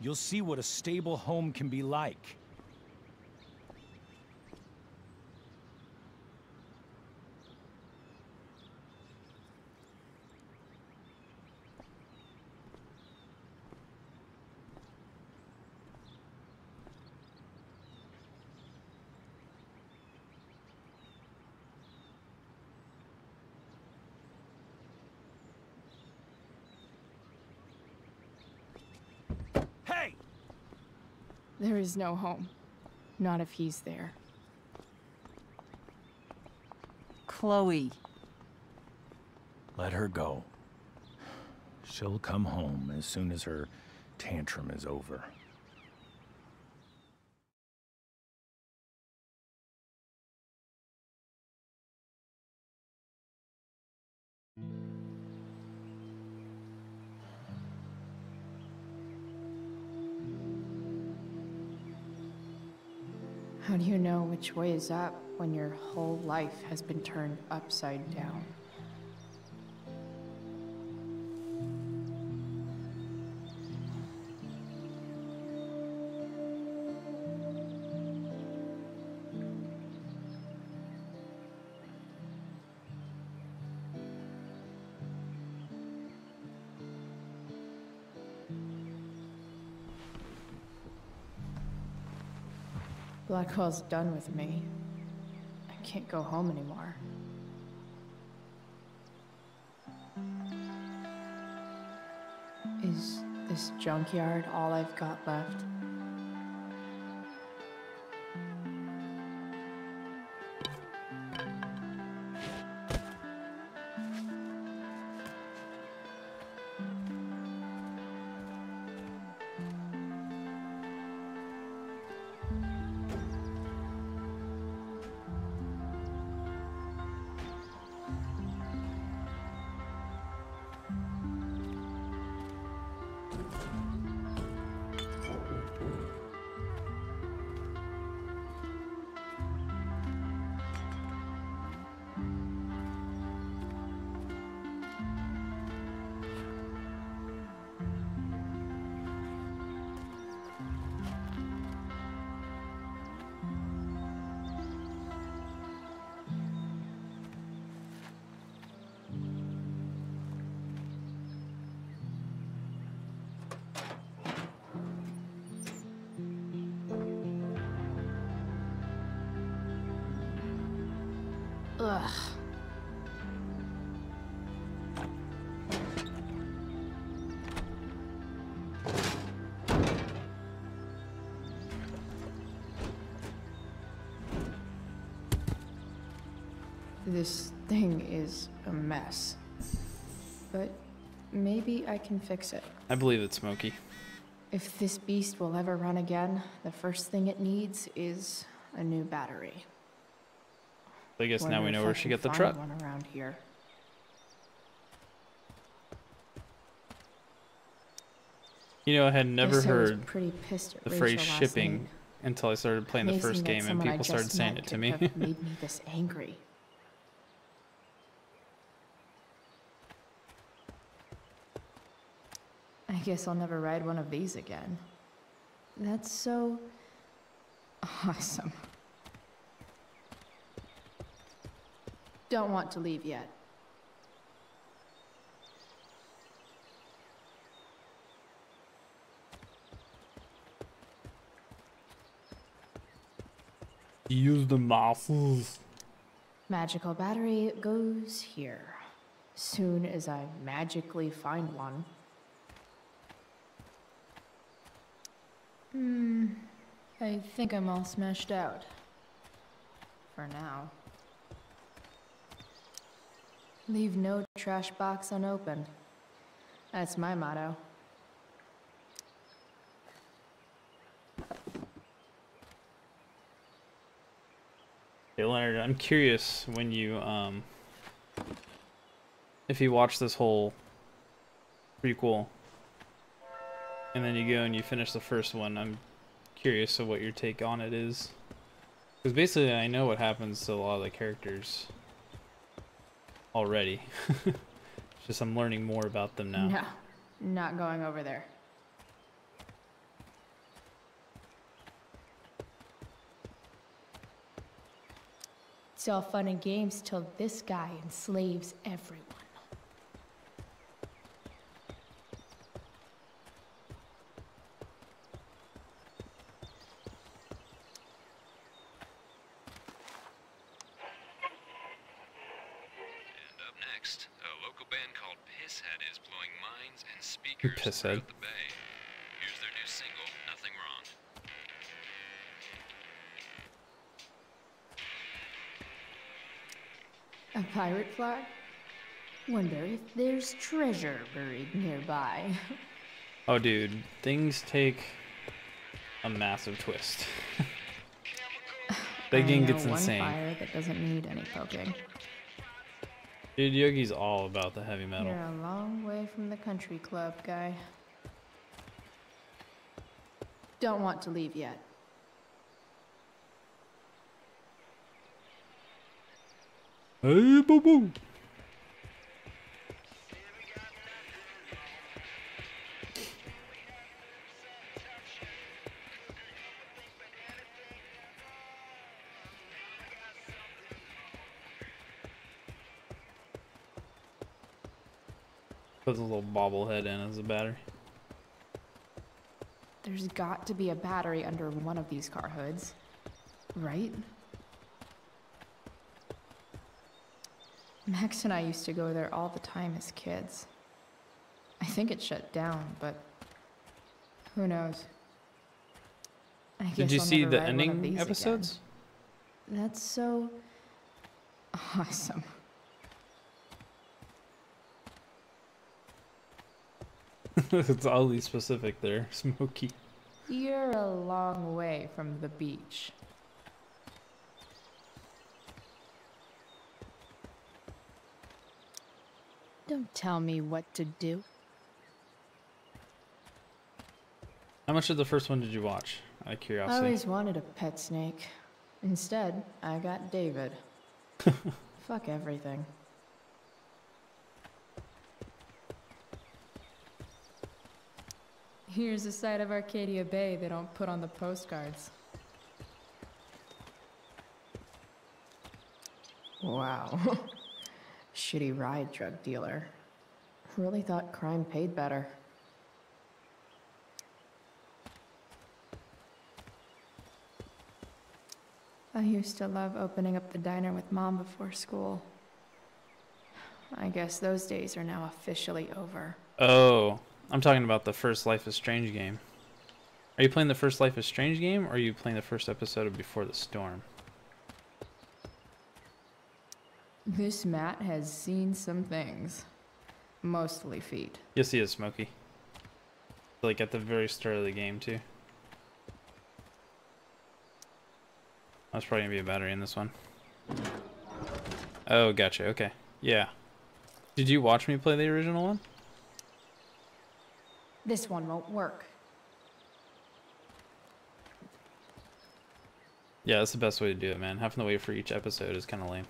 you'll see what a stable home can be like. Hey! There is no home. Not if he's there. Chloe. Let her go. She'll come home as soon as her tantrum is over. How do you know which way is up when your whole life has been turned upside down? Blackwell's done with me. I can't go home anymore. Is this junkyard all I've got left? Ugh. This thing is a mess. But maybe I can fix it. I believe it's Smokey. If this beast will ever run again, the first thing it needs is a new battery. I guess now we Wonder know if where I she can got the find truck. one around here. You know, I had never Guess I was heard pretty pissed at the Rachel phrase last shipping night. until I started playing the Amazing first that game and someone I people started just saying met it to could me. have made me this angry. I guess I'll never ride one of these again. That's so awesome. Don't want to leave yet. Use the muscles. Magical battery goes here. Soon as I magically find one. I think I'm all smashed out. For now. Leave no trash box unopened. That's my motto. Hey Leonard, I'm curious when you if you watch this whole prequel and then you go and you finish the first one, I'm curious of what your take on it is. Because basically I know what happens to a lot of the characters already. It's just I'm learning more about them now. No, not going over there. It's all fun and games till this guy enslaves everyone. Next, a local band called Pisshead is blowing minds and speakers Pisshead. throughout the bay. Here's their new single, Nothing Wrong. A pirate flag? Wonder if there's treasure buried nearby. Oh dude, things take a massive twist. That game gets one insane. fire that doesn't need any poking. Dude, Yogi's all about the heavy metal. You're a long way from the country club, guy. Don't want to leave yet. Hey, boo boo. Put a little bobblehead in as a battery. There's got to be a battery under one of these car hoods, right? Max and I used to go there all the time as kids. I think it shut down, but who knows? Did you see the ending episodes? That's so awesome. It's oddly specific there, Smokey. You're a long way from the beach. Don't tell me what to do. How much of the first one did you watch? Out of I curiosity. always wanted a pet snake. Instead, I got David. Fuck everything. Here's a side of Arcadia Bay they don't put on the postcards. Wow. Shitty ride drug dealer. Really thought crime paid better. I used to love opening up the diner with Mom before school. I guess those days are now officially over. Oh, I'm talking about the first Life is Strange game. Are you playing the first Life is Strange game, or are you playing the first episode of Before the Storm? This mat has seen some things. Mostly feet. You'll see it, Smokey. Like at the very start of the game, too. That's probably gonna be a battery in this one. Oh, gotcha. Okay. Yeah. Did you watch me play the original one? This one won't work. Yeah, that's the best way to do it, man. Having to wait for each episode is kind of lame.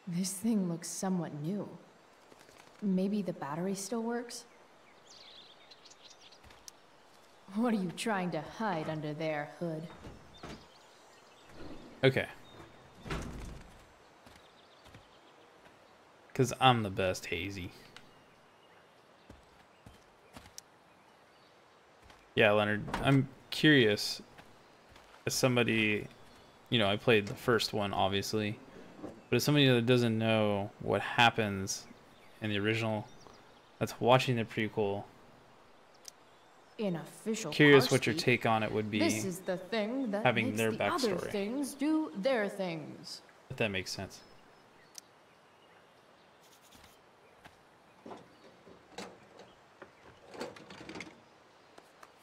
This thing looks somewhat new. Maybe the battery still works? What are you trying to hide under there, Hood? Okay. Because I'm the best, Hazy. Yeah, Leonard, I'm curious, as somebody, you know, I played the first one, obviously, but as somebody that doesn't know what happens in the original, that's watching the prequel, In official curious car what your speak, take on it would be, this is the thing that having makes their the other backstory. things do their things. If that makes sense.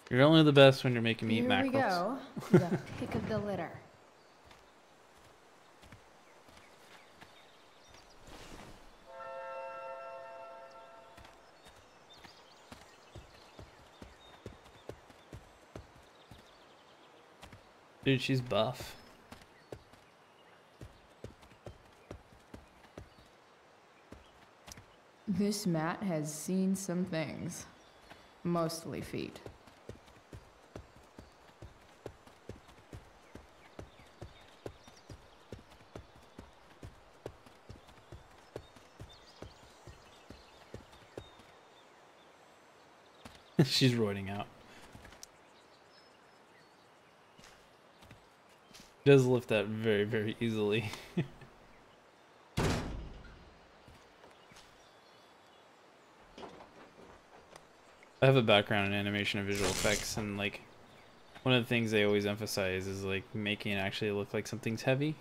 You're only the best when you're making me eat mackerels. Here we go. The pick of the litter. Dude, she's buff. This mat has seen some things. Mostly feet. She's roiding out. Does lift that very, very easily. I have a background in animation and visual effects, and like one of the things they always emphasize is like making it actually look like something's heavy.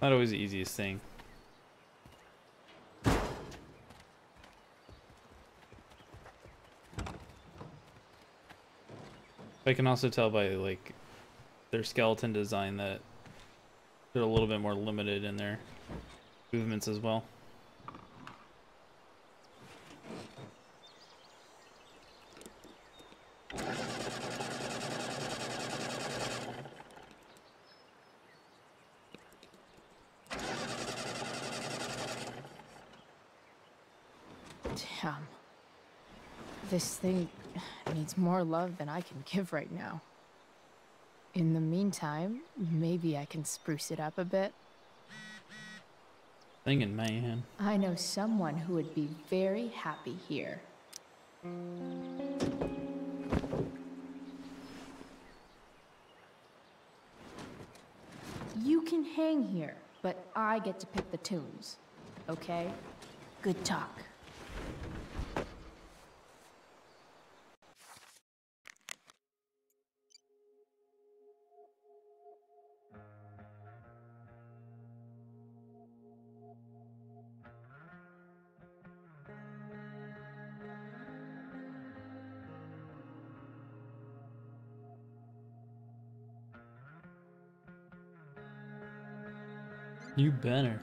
Not always the easiest thing. I can also tell by like their skeleton design that they're a little bit more limited in their movements as well. Damn. This thing needs more love than I can give right now. In the meantime, maybe I can spruce it up a bit. Thinking, man. I know someone who would be very happy here. You can hang here, but I get to pick the tunes. Okay? Good talk. You better.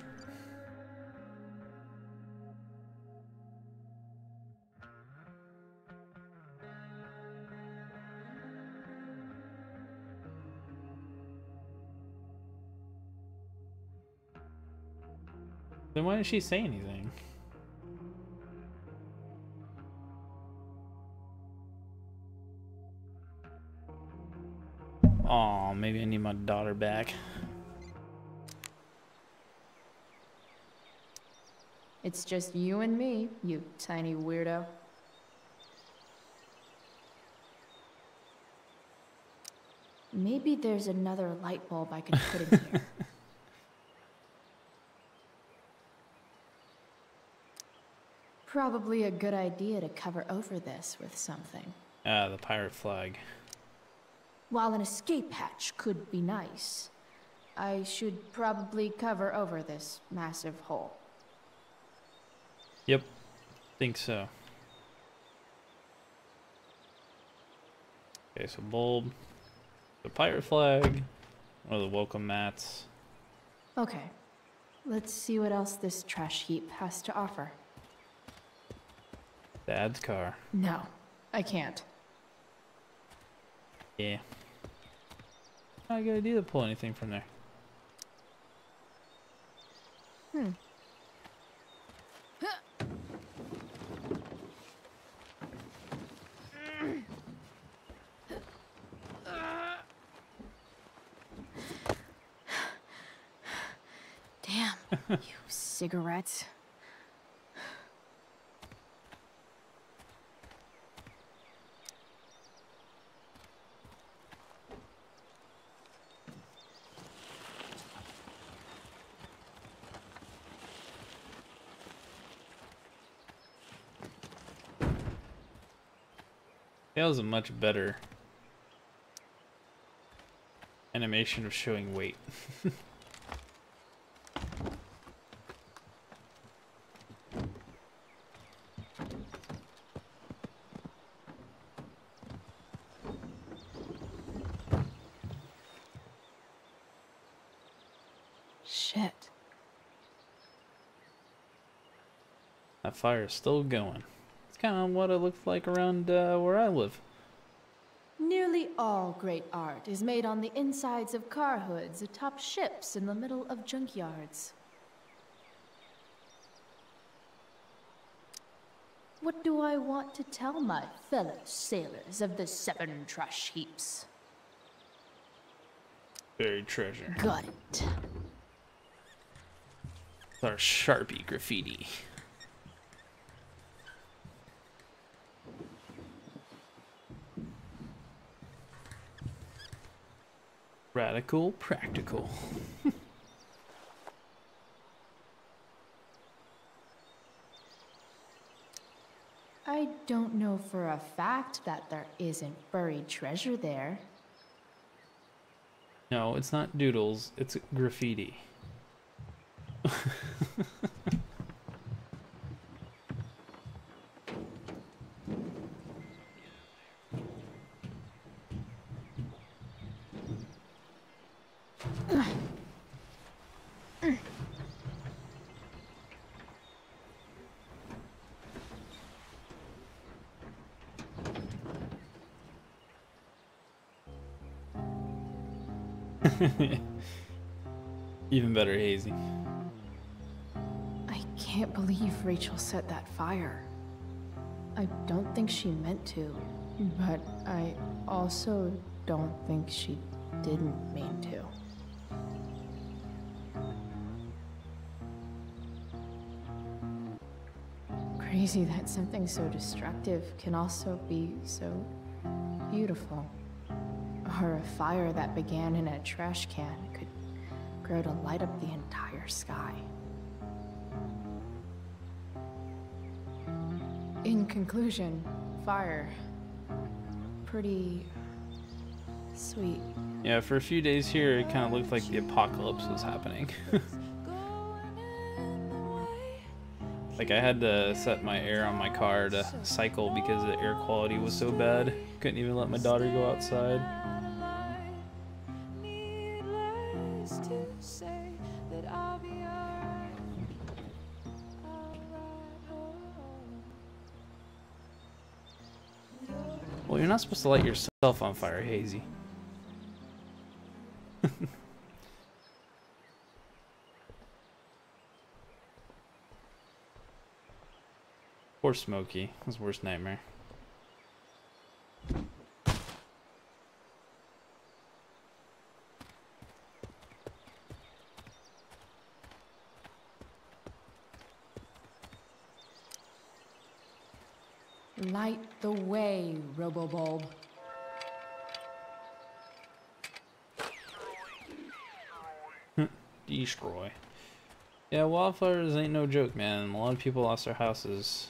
Then why didn't she say anything? Aw, maybe I need my daughter back. It's just you and me, you tiny weirdo. Maybe there's another light bulb I can put in here. Probably a good idea to cover over this with something. Ah, the pirate flag. While an escape hatch could be nice, I should probably cover over this massive hole. Yep, think so. Okay, so bulb, the pirate flag, one of the welcome mats. Okay, let's see what else this trash heap has to offer. Dad's car. No, I can't. Yeah. Not a good idea to pull anything from there. Damn, you cigarettes. That was a much better animation of showing weight. Shit. That fire is still going. It's kind of what it looks like around where I live. Nearly all great art is made on the insides of car hoods atop ships in the middle of junkyards. What do I want to tell my fellow sailors of the 7 trash heaps? Buried treasure. Got it. Our Sharpie graffiti. Radical practical. I don't know for a fact that there isn't buried treasure there. No, it's not doodles, it's graffiti. Even better, Hazy. I can't believe Rachel set that fire. I don't think she meant to, but I also don't think she didn't mean to. Crazy that something so destructive can also be so beautiful. Or a fire that began in a trash can could grow to light up the entire sky. In conclusion, fire. Pretty sweet. Yeah, for a few days here, it kind of looked like the apocalypse was happening. Like, I had to set my air on my car to cycle because the air quality was so bad. Couldn't even let my daughter go outside. Well, you're not supposed to light yourself on fire, Hazy. Poor Smokey. His worst nightmare. Light the way, Robobulb. Destroy. Yeah, wildfires ain't no joke, man. A lot of people lost their houses.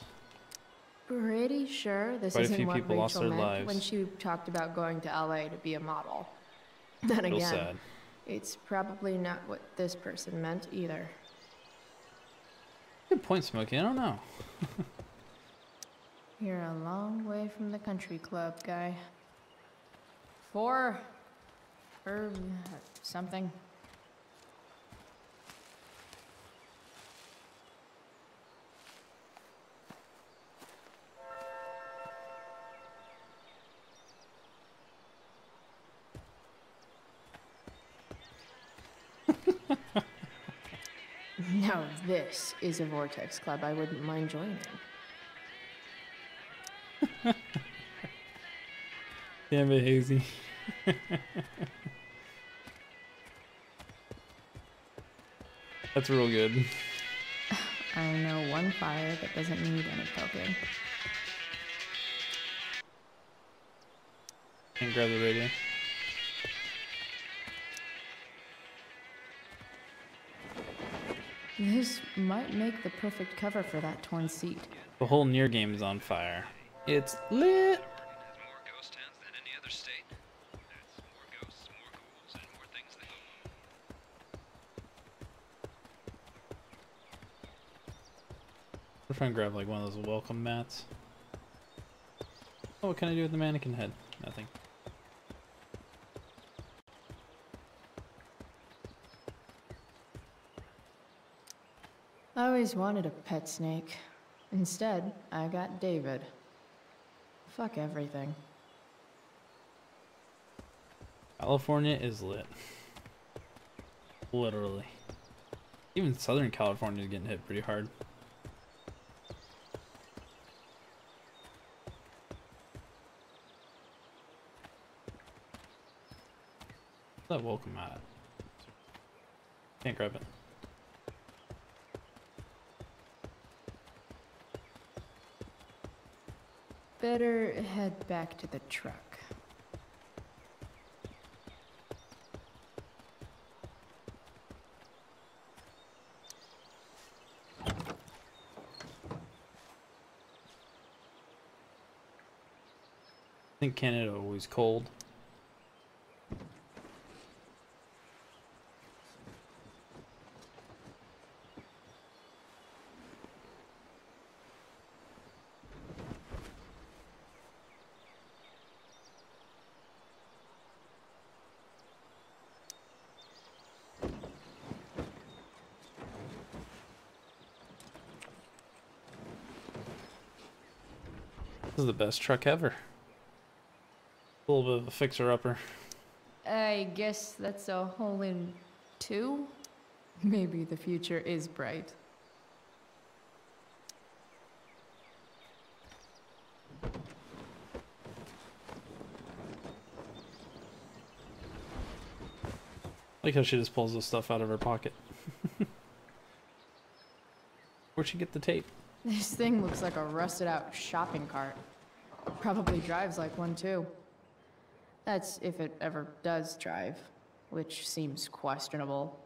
Pretty sure this Quite a isn't few what people lost Rachel their meant lives. when she talked about going to LA to be a model. Then Real again, sad. it's probably not what this person meant either. Good point, Smokey. I don't know. You're a long way from the country club, guy. 4 or something. Now this is a Vortex Club I wouldn't mind joining. Damn it, Hazy. That's real good. I know one fire that doesn't need any poking. Can't grab the radio. This might make the perfect cover for that torn seat. The whole near game is on fire. It's lit. Has more ghost towns than any other state. That's more ghosts, more ghouls, and more things that We're trying to grab like one of those welcome mats. Oh, what can I do with the mannequin head? Nothing. I always wanted a pet snake. Instead, I got David. Fuck everything. California is lit. Literally. Even Southern California is getting hit pretty hard. What's that welcome at? Can't grab it. Better head back to the truck. I think Canada always cold. This is the best truck ever. A little bit of a fixer-upper. I guess that's a hole in 2? Maybe the future is bright. Like how she just pulls this stuff out of her pocket. Where'd she get the tape? This thing looks like a rusted out shopping cart. Probably drives like one too. That's if it ever does drive, which seems questionable.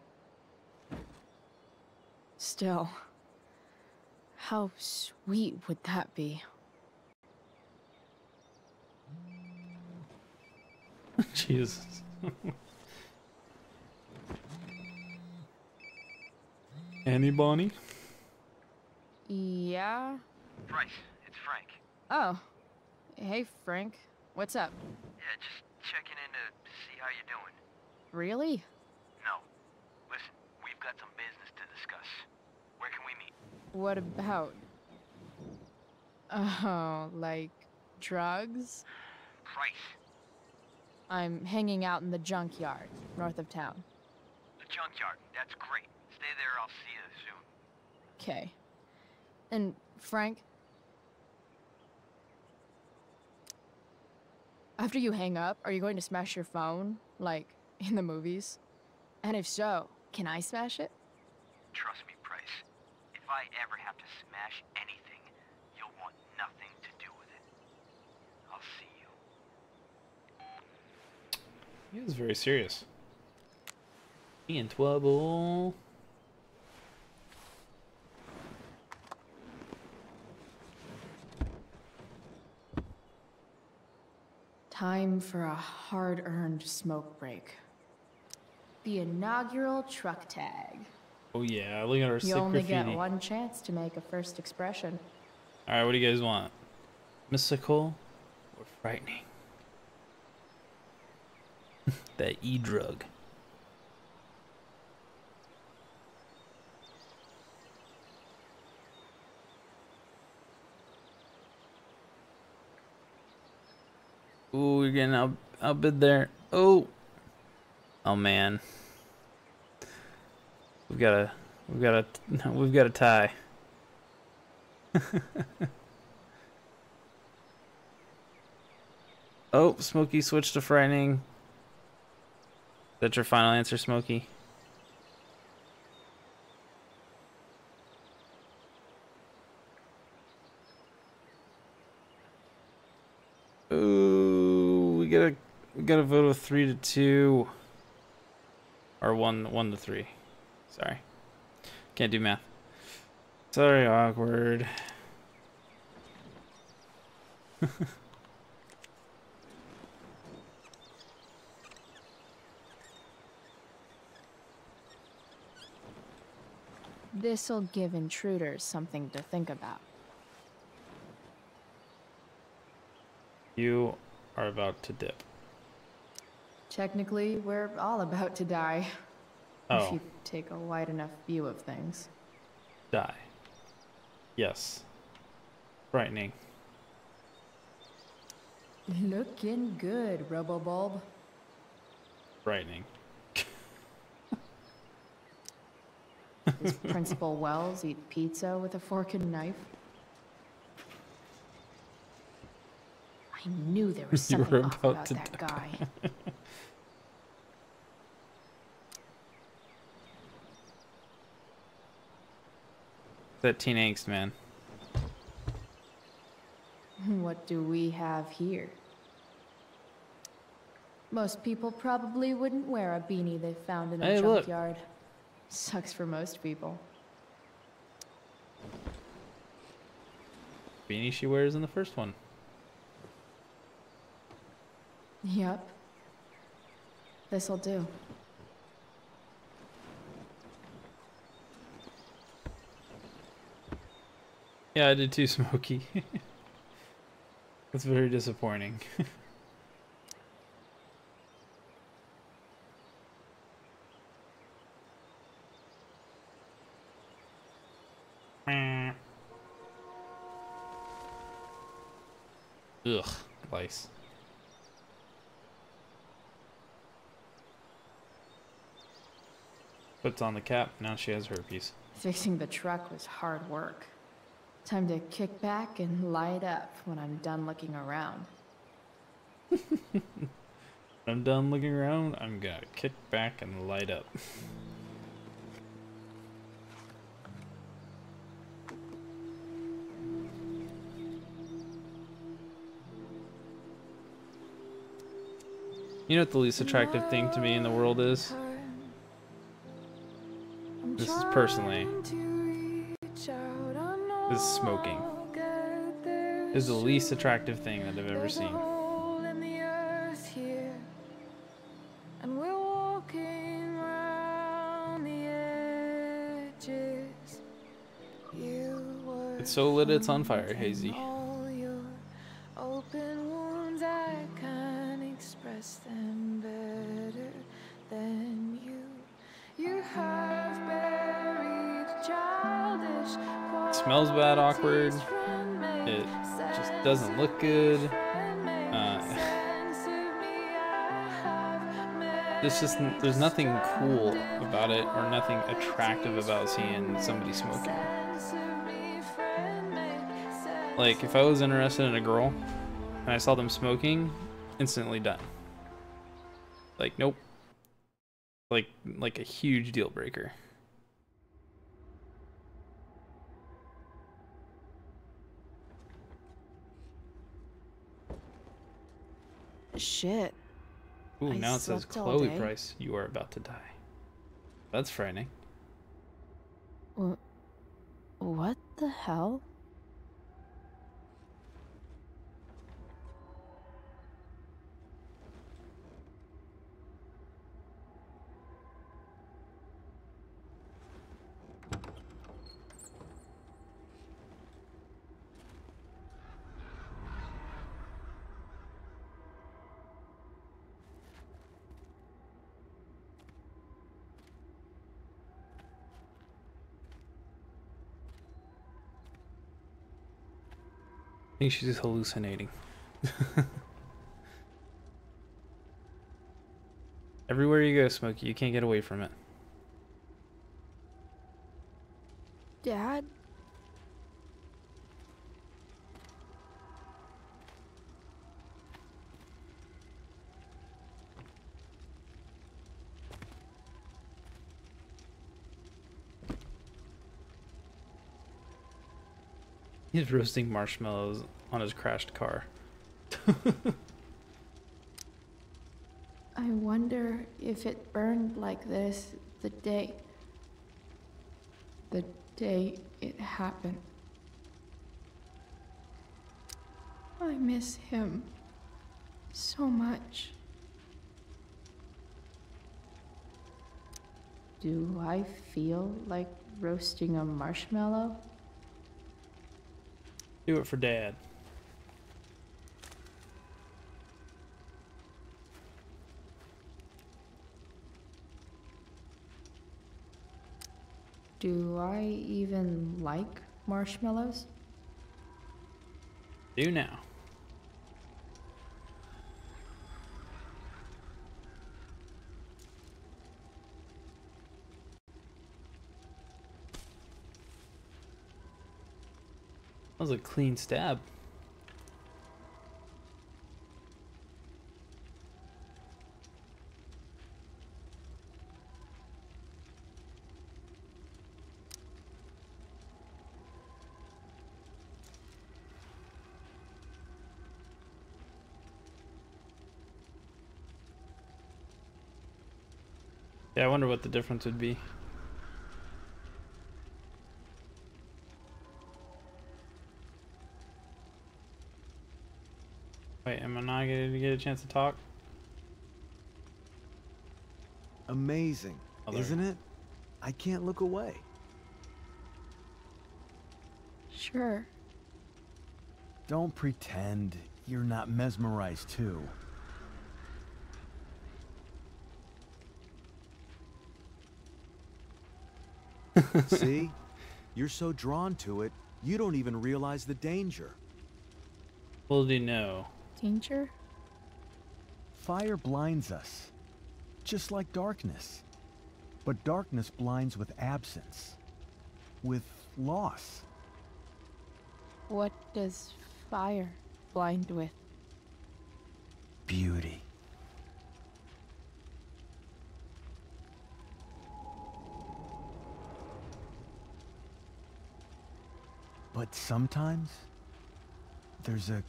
Still, how sweet would that be? Jesus. Annie Bonnie? Yeah? Bryce, it's Frank. Oh. Hey, Frank. What's up? Yeah, just checking in to see how you're doing. Really? No. Listen, we've got some business to discuss. Where can we meet? What about? Oh, like drugs? Price. I'm hanging out in the junkyard, north of town. The junkyard. That's great. Stay there, I'll see you soon. Okay. And Frank? After you hang up, are you going to smash your phone? Like, in the movies? And if so, can I smash it? Trust me, Price. If I ever have to smash anything, you'll want nothing to do with it. He was very serious. He in trouble. Time for a hard-earned smoke break. The inaugural truck tag. Oh yeah, look at our sick You only graffiti. get one chance to make a first expression. Alright, what do you guys want? Mystical or frightening? That E-drug. Ooh, we're getting outbid there. Oh man. We've got a tie. Oh, Smokey switched to frightening. Is that your final answer, Smokey? Ooh, we got a vote of 3-2, or 1-3. Sorry, can't do math. Sorry, awkward. This'll give intruders something to think about. You are about to dip. Technically, we're all about to die. Oh. If you take a wide enough view of things. Die. Yes. Frightening. Looking good, Robobulb. Frightening. Does Principal Wells eat pizza with a fork and knife? I knew there was You were something off about about to that die. guy. That teen angst, man. What do we have here? Most people probably wouldn't wear a beanie they found in a Hey, look. junkyard. Sucks for most people. Beanie she wears in the first one. Yep. This'll do. Yeah, I did too, Smokey. That's very disappointing. Ugh, lice. Puts on the cap, now she has herpes. Fixing the truck was hard work. Time to kick back and light up when I'm done looking around. I'm done looking around, I'm gonna kick back and light up. You know what the least attractive thing to me in the world is? This is personally. Is smoking. Is the least attractive thing that I've ever seen. It's so lit it's on fire, Hazy. Them better than you. You have buried childish. Smells bad, awkward. It just doesn't look good. There's nothing cool about it or nothing attractive about seeing somebody smoking. Like if I was interested in a girl and I saw them smoking, instantly done. Like, nope. Like a huge deal breaker. Shit. Ooh, I now it says slept all Chloe day. Price, you are about to die. That's frightening. What the hell? I think she's hallucinating. Everywhere you go, Smokey, you can't get away from it. Dad? He's roasting marshmallows on his crashed car. I wonder if it burned like this the day it happened. I miss him so much. Do I feel like roasting a marshmallow? Do it for Dad. Do I even like marshmallows? Do now. That was a clean stab. Yeah, I wonder what the difference would be. Wait, am I not going to get a chance to talk? Amazing, isn't it? I can't look away. Sure. Don't pretend you're not mesmerized too. See? You're so drawn to it, you don't even realize the danger. Well, do you know? Danger? Fire blinds us, just like darkness. But darkness blinds with absence, with loss. What does fire blind with? Beauty. But sometimes, there's a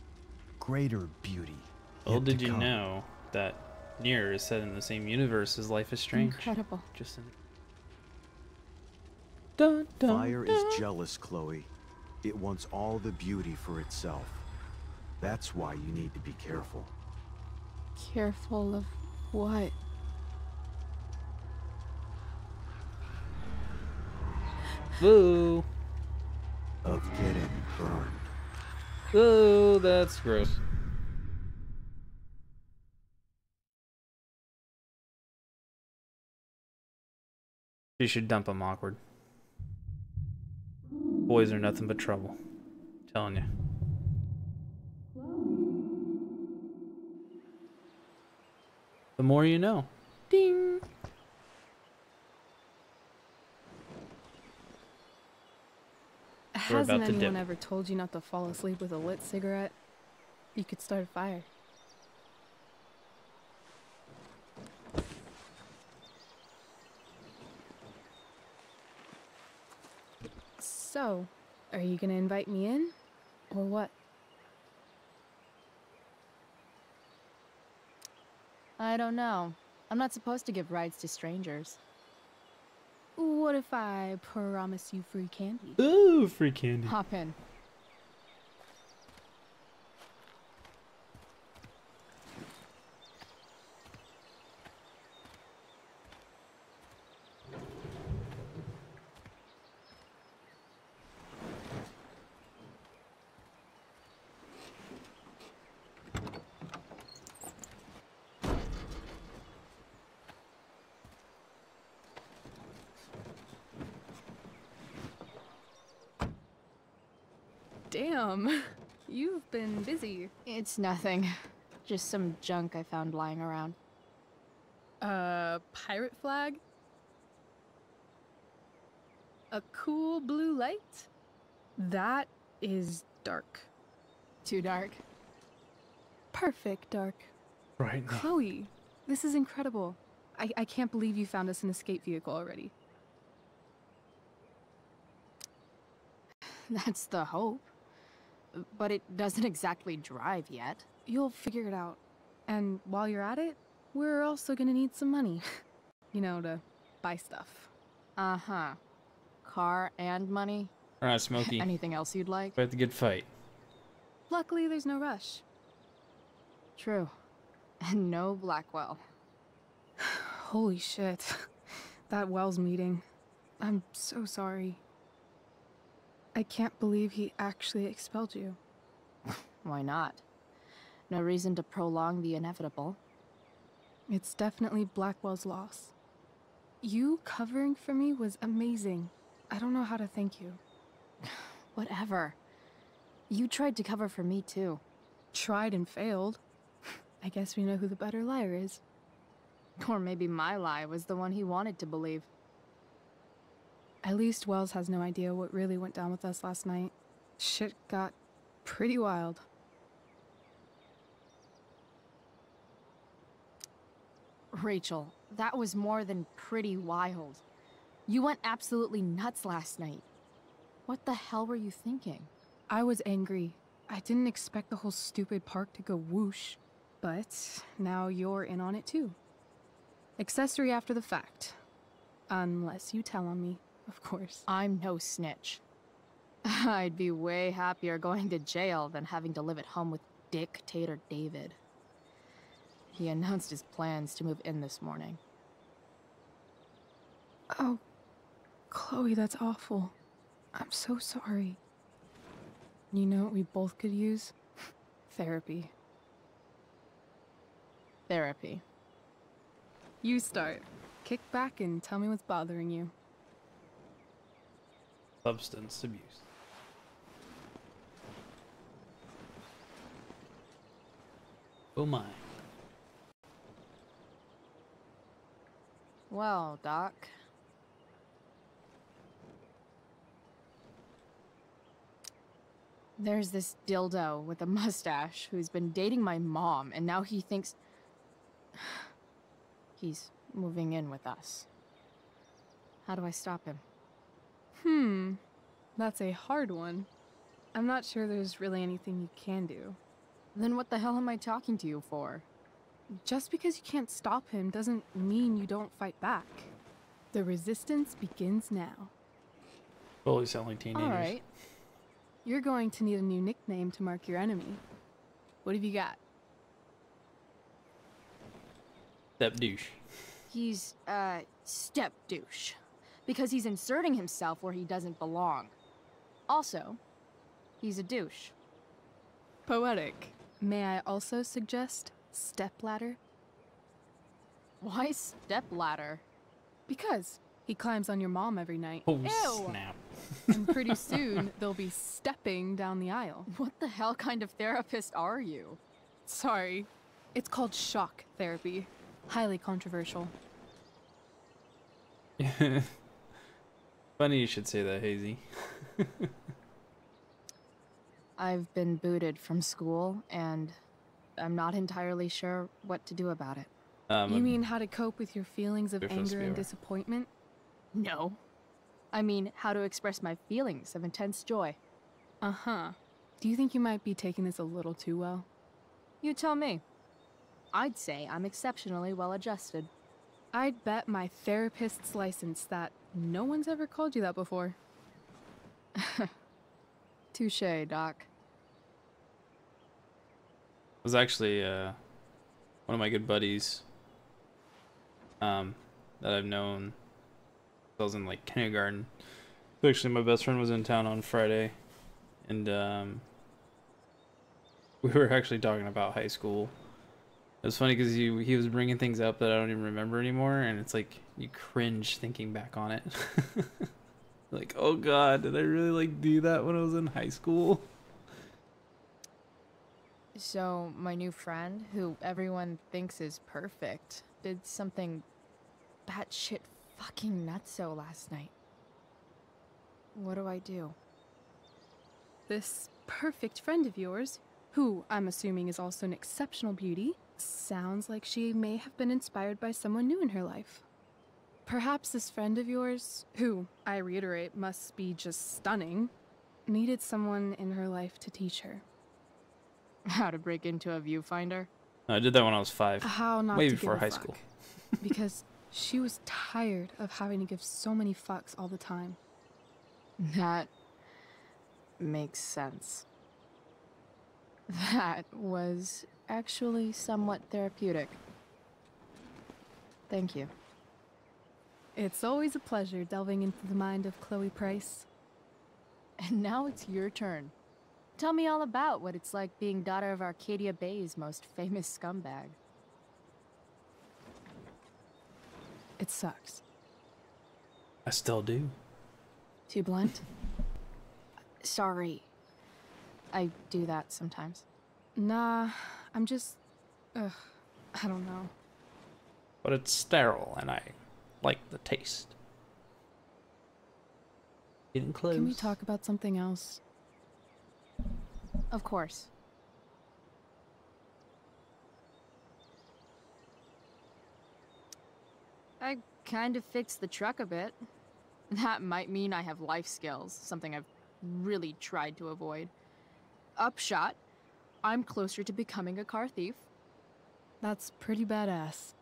greater beauty. Well, yet did to you come. know that Nier is set in the same universe as Life is Strange? Incredible. Just in... Dun, dun, Fire dun. is jealous, Chloe. It wants all the beauty for itself. That's why you need to be careful. Careful of what? Boo! Of getting burned. Oh, that's gross. You should dump him, awkward. Boys are nothing but trouble. I'm telling you. The more you know. Ding! We're Hasn't about to anyone dip. ever told you not to fall asleep with a lit cigarette? You could start a fire. So, are you gonna invite me in? Or what? I don't know. I'm not supposed to give rides to strangers. What if I promise you free candy? Ooh, free candy. Hop in. Damn, you've been busy. It's nothing. Just some junk I found lying around. Pirate flag? A cool blue light? That is dark. Too dark? Perfect dark. Right. Chloe, this is incredible. I can't believe you found us an escape vehicle already. That's the hope. But it doesn't exactly drive yet. You'll figure it out. And while you're at it, we're also gonna need some money. You know, to buy stuff. Uh-huh. Car and money? Alright, Smokey. Anything else you'd like? Fight the good fight. Luckily, there's no rush. True. And no Blackwell. Holy shit. That Wells meeting. I'm so sorry. I can't believe he actually expelled you. Why not? No reason to prolong the inevitable. It's definitely Blackwell's loss. You covering for me was amazing. I don't know how to thank you. Whatever. You tried to cover for me too. Tried and failed. I guess we know who the better liar is. Or maybe my lie was the one he wanted to believe. At least Wells has no idea what really went down with us last night. Shit got pretty wild. Rachel, that was more than pretty wild. You went absolutely nuts last night. What the hell were you thinking? I was angry. I didn't expect the whole stupid park to go whoosh. But now you're in on it too. Accessory after the fact. Unless you tell on me, of course. I'm no snitch. I'd be way happier going to jail than having to live at home with Dictator David. He announced his plans to move in this morning. Oh, Chloe, that's awful. I'm so sorry. You know what we both could use? Therapy. Therapy. You start. Kick back and tell me what's bothering you. Substance abuse. Oh my. Well, Doc. There's this dildo with a mustache who's been dating my mom, and now he thinks he's moving in with us. How do I stop him? That's a hard one. I'm not sure there's really anything you can do. Then what the hell am I talking to you for? Just because you can't stop him doesn't mean you don't fight back. The resistance begins now. Fully sound like teenagers. Alright. You're going to need a new nickname to mark your enemy. What have you got? Step douche. He's, step douche. Because he's inserting himself where he doesn't belong. Also, he's a douche. Poetic. May I also suggest stepladder? Why stepladder? Because he climbs on your mom every night. Oh, Ew. snap. And pretty soon, they'll be stepping down the aisle. What the hell kind of therapist are you? Sorry. It's called shock therapy. Highly controversial. Funny you should say that, Hazy. I've been booted from school, and I'm not entirely sure what to do about it. You mean how to cope with your feelings of You're supposed to anger be and alright. disappointment? No. I mean, how to express my feelings of intense joy. Uh-huh. Do you think you might be taking this a little too well? You tell me. I'd say I'm exceptionally well adjusted. I'd bet my therapist's license that no one's ever called you that before. Touché, Doc. It was actually one of my good buddies that I've known. I was in like kindergarten. Actually, my best friend was in town on Friday, and we were actually talking about high school. It was funny because he was bringing things up that I don't even remember anymore, and it's like you cringe thinking back on it. Like, oh god, did I really like do that when I was in high school? So, my new friend, who everyone thinks is perfect, did something batshit fucking nutso last night. What do I do? This perfect friend of yours, who I'm assuming is also an exceptional beauty, sounds like she may have been inspired by someone new in her life. Perhaps this friend of yours, who, I reiterate, must be just stunning, needed someone in her life to teach her. How to break into a viewfinder? I did that when I was 5. How not way to before give a high fuck. school. Because she was tired of having to give so many fucks all the time. That makes sense. That was actually somewhat therapeutic. Thank you. It's always a pleasure delving into the mind of Chloe Price. And now it's your turn. Tell me all about what it's like being daughter of Arcadia Bay's most famous scumbag. It sucks. I still do. Too blunt? Sorry. I do that sometimes. Nah, I'm just... I don't know. But it's sterile, and I like the taste. Getting close. Can we talk about something else? Of course. I kind of fixed the truck a bit. That might mean I have life skills, something I've really tried to avoid. Upshot, I'm closer to becoming a car thief. That's pretty badass.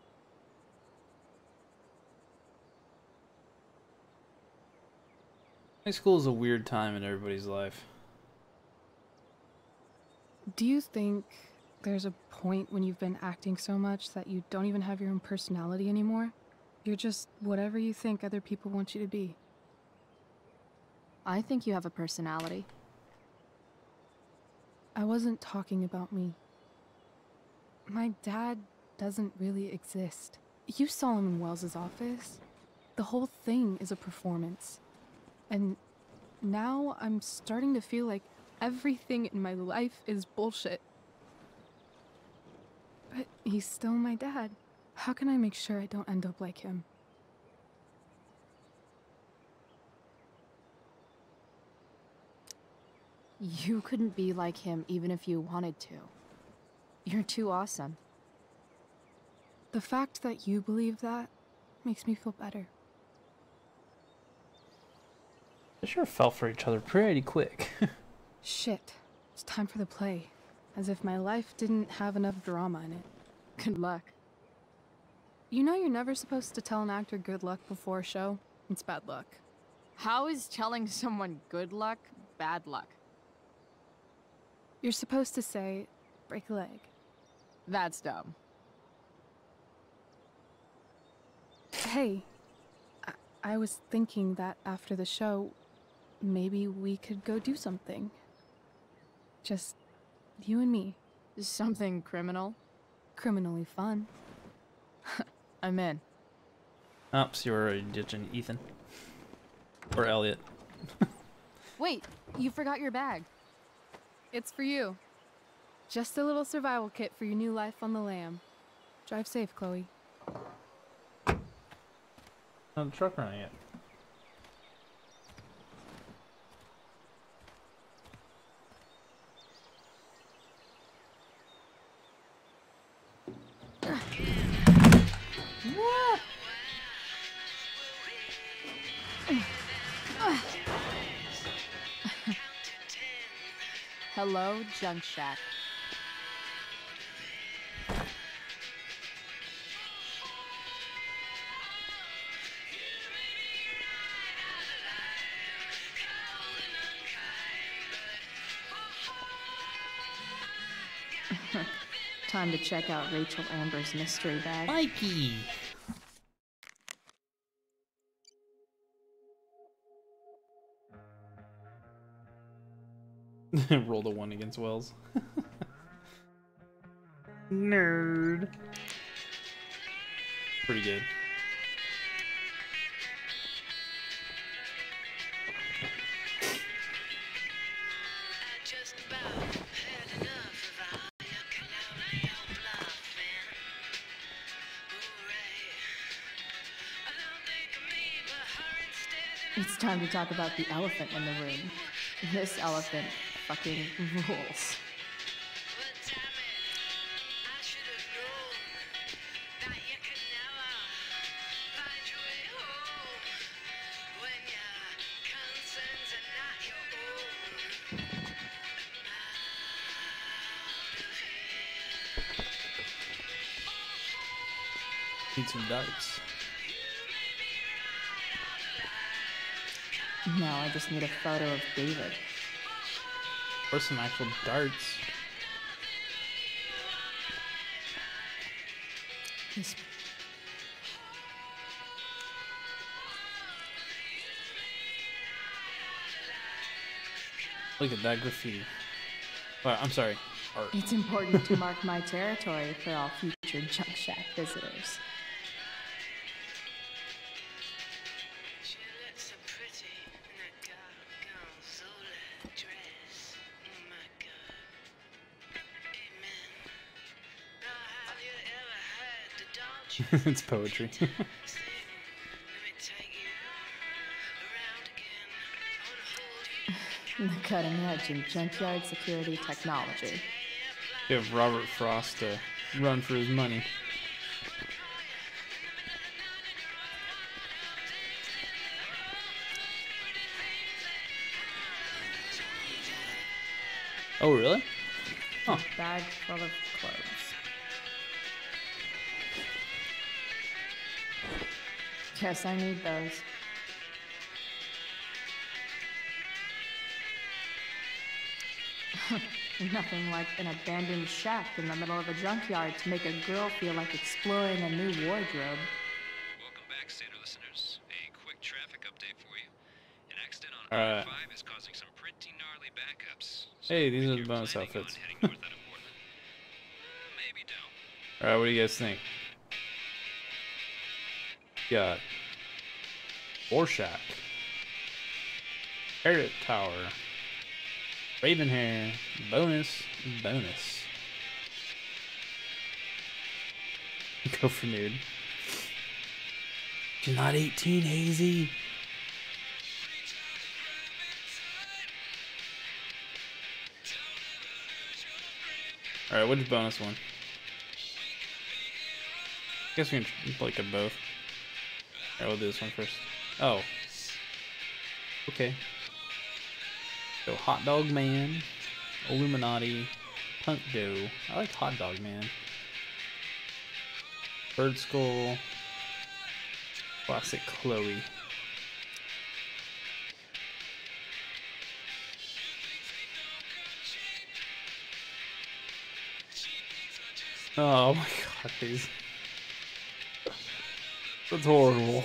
High school is a weird time in everybody's life. Do you think there's a point when you've been acting so much that you don't even have your own personality anymore? You're just whatever you think other people want you to be. I think you have a personality. I wasn't talking about me. My dad doesn't really exist. You saw him in Wells's office. The whole thing is a performance. And now I'm starting to feel like everything in my life is bullshit. But he's still my dad. How can I make sure I don't end up like him? You couldn't be like him even if you wanted to. You're too awesome. The fact that you believe that makes me feel better. They sure fell for each other pretty quick. Shit. It's time for the play. As if my life didn't have enough drama in it. Good luck. You know you're never supposed to tell an actor good luck before a show? It's bad luck. How is telling someone good luck bad luck? You're supposed to say, break a leg. That's dumb. Hey, I was thinking that after the show, maybe we could go do something. Just you and me. Something criminal? Criminally fun. I'm in. Oops, you were already ditching Ethan. Or Elliot. Wait, you forgot your bag. It's for you. Just a little survival kit for your new life on the lam. Drive safe, Chloe. How's the truck running yet? Hello, Junk Shack. Time to check out Rachel Amber's mystery bag. Mikey! Roll the 1 against Wells. Nerd. Pretty good. It's time to talk about the elephant in the room. This elephant fucking rules. Need some darts. Now I just need a photo of David. Or some actual darts. This... Look at that graffiti. Well, I'm sorry, art. It's important to mark my territory for all future Junk Shack visitors. It's poetry. The cutting edge in junkyard security technology. Give Robert Frost a run for his money. Oh, really? Huh. Bag full of clothes. Guess I need those. Nothing like an abandoned shack in the middle of a junkyard to make a girl feel like exploring a new wardrobe. Welcome back, Sailor listeners. A quick traffic update for you. An accident on Route 5 is causing some pretty gnarly backups. So hey, these are the bonus outfits. Maybe don't. Alright, what do you guys think? Got Rorschach, Parrot Tower, Raven Hair, bonus. Go for nude. You're not 18, Hazy. Alright, which bonus one? Guess we can look at both. Alright, we'll do this one first. Oh. Okay. So, Hot Dog Man, Illuminati, Punk Dough. I like Hot Dog Man. Bird Skull, Classic Chloe. Oh my god, these. That's horrible.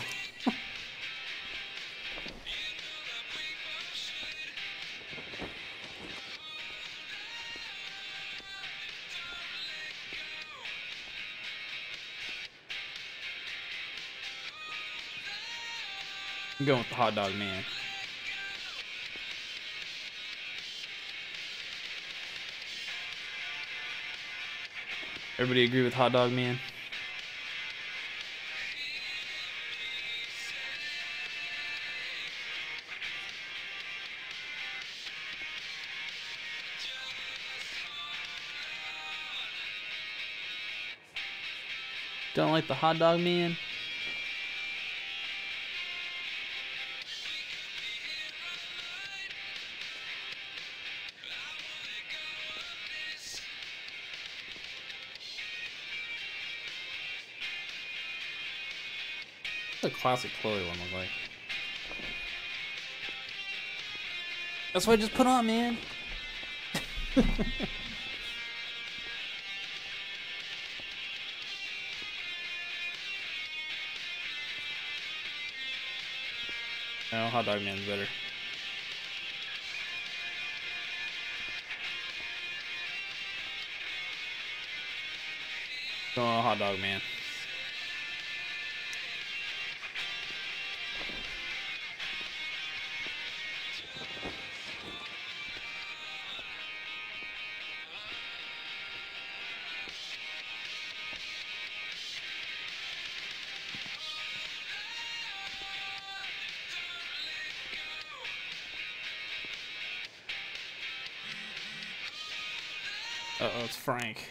I'm going with the Hot Dog Man. Everybody agree with Hot Dog Man? Don't like the Hot Dog Man? What's the classic Chloe one look like? That's what I just put on, man. No, hot dog man's better. Oh, hot dog man. Uh-oh, it's Frank.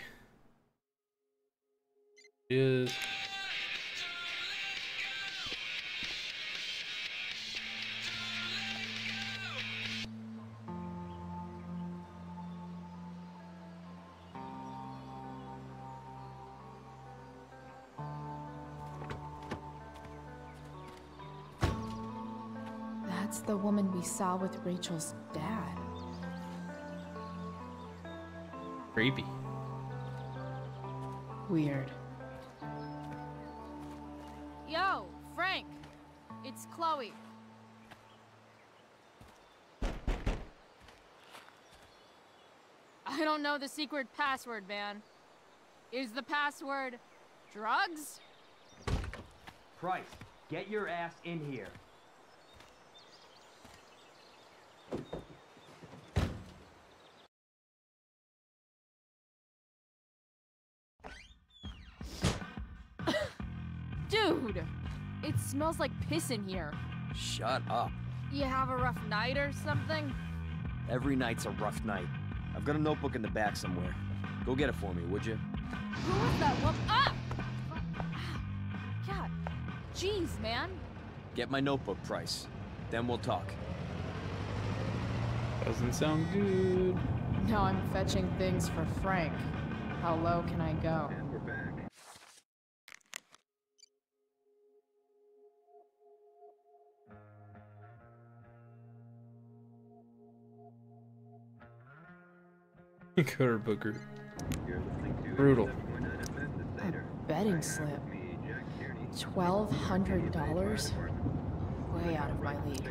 Is That's the woman we saw with Rachel's dad. creepy. Weird. Yo, Frank! It's Chloe. I don't know the secret password, man. Is the password drugs? Price, get your ass in here. Dude! It smells like piss in here. Shut up. You have a rough night or something? Every night's a rough night. I've got a notebook in the back somewhere. Go get it for me, would you? Who was that woman? Ah! God. Jeez, man. Get my notebook, Price. Then we'll talk. Doesn't sound good. Now I'm fetching things for Frank. How low can I go? And we're back. Coder book group. Brutal. A betting slip. $1,200? Way out of my league.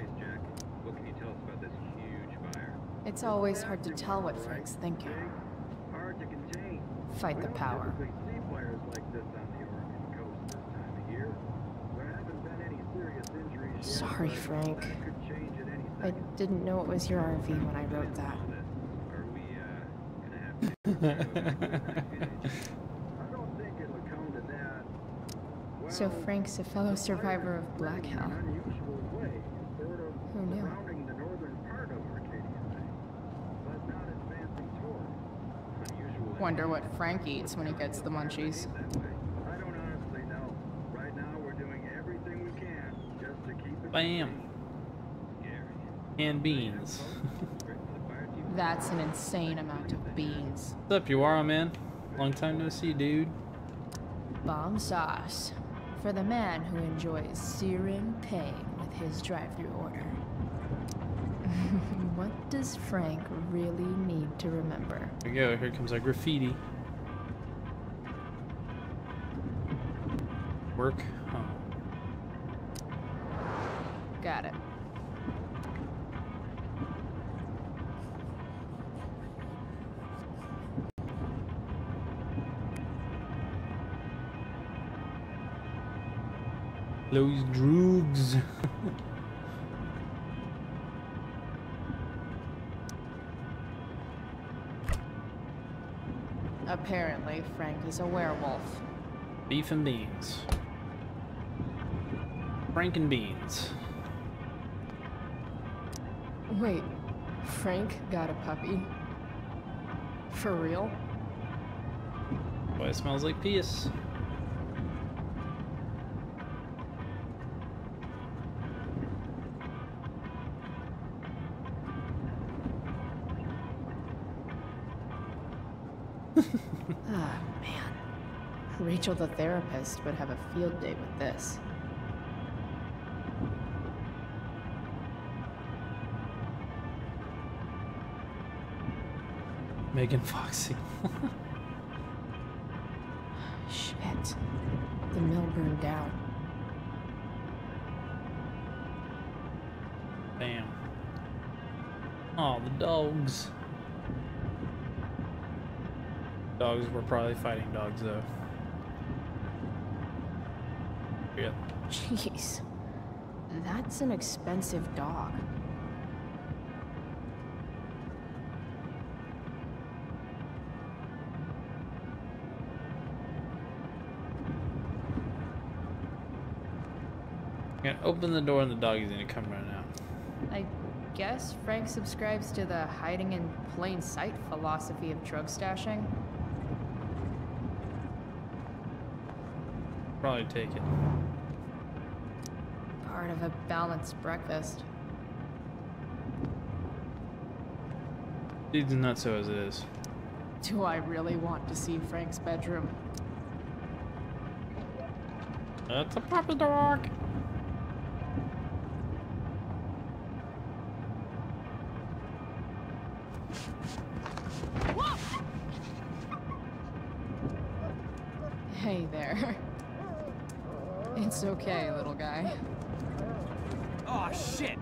What can you tell us about this huge fire? It's always hard to tell what Frank's thinking. Hard to contain. Fight the power. We don't typically see fires like this on the Oregon coast this time of year. There haven't been any serious injuries yet. Sorry, Frank. It could change at any I second. didn't know it was your RV when I wrote that. Are we gonna have to I don't think it'll come to that. So Frank's a fellow survivor of Black Hell. Unusual way, sort of Who knew? surrounding the northern part of Arcadia, but not advancing toward. Unusual. Wonder what Frank eats when he gets the munchies. I don't honestly know. Right now, we're doing everything we can just to keep it. Bam. And beans. That's an insane amount of beans. What's up, Yuara, man? Long time no see, dude. Bomb sauce. For the man who enjoys searing pain with his drive-thru order. What does Frank really need to remember? Here we go. Here comes our graffiti. Work home. Got it. Those drugs. Apparently, Frank is a werewolf. Beef and beans. Frank and beans. Wait, Frank got a puppy? For real? Boy, it smells like piss. Ah, man. Rachel the therapist would have a field day with this. Megan Foxy. Shit. The mill burned down. Bam. Oh, the dogs. Dogs were probably fighting dogs, though. Yeah. Jeez. That's an expensive dog. I'm gonna open the door and the dog is gonna come running out. I guess Frank subscribes to the hiding in plain sight philosophy of drug stashing. Probably take it. Part of a balanced breakfast. Dude's nutso as it is. Do I really want to see Frank's bedroom? That's a puppy dog. Hey there. It's okay, little guy. Oh shit!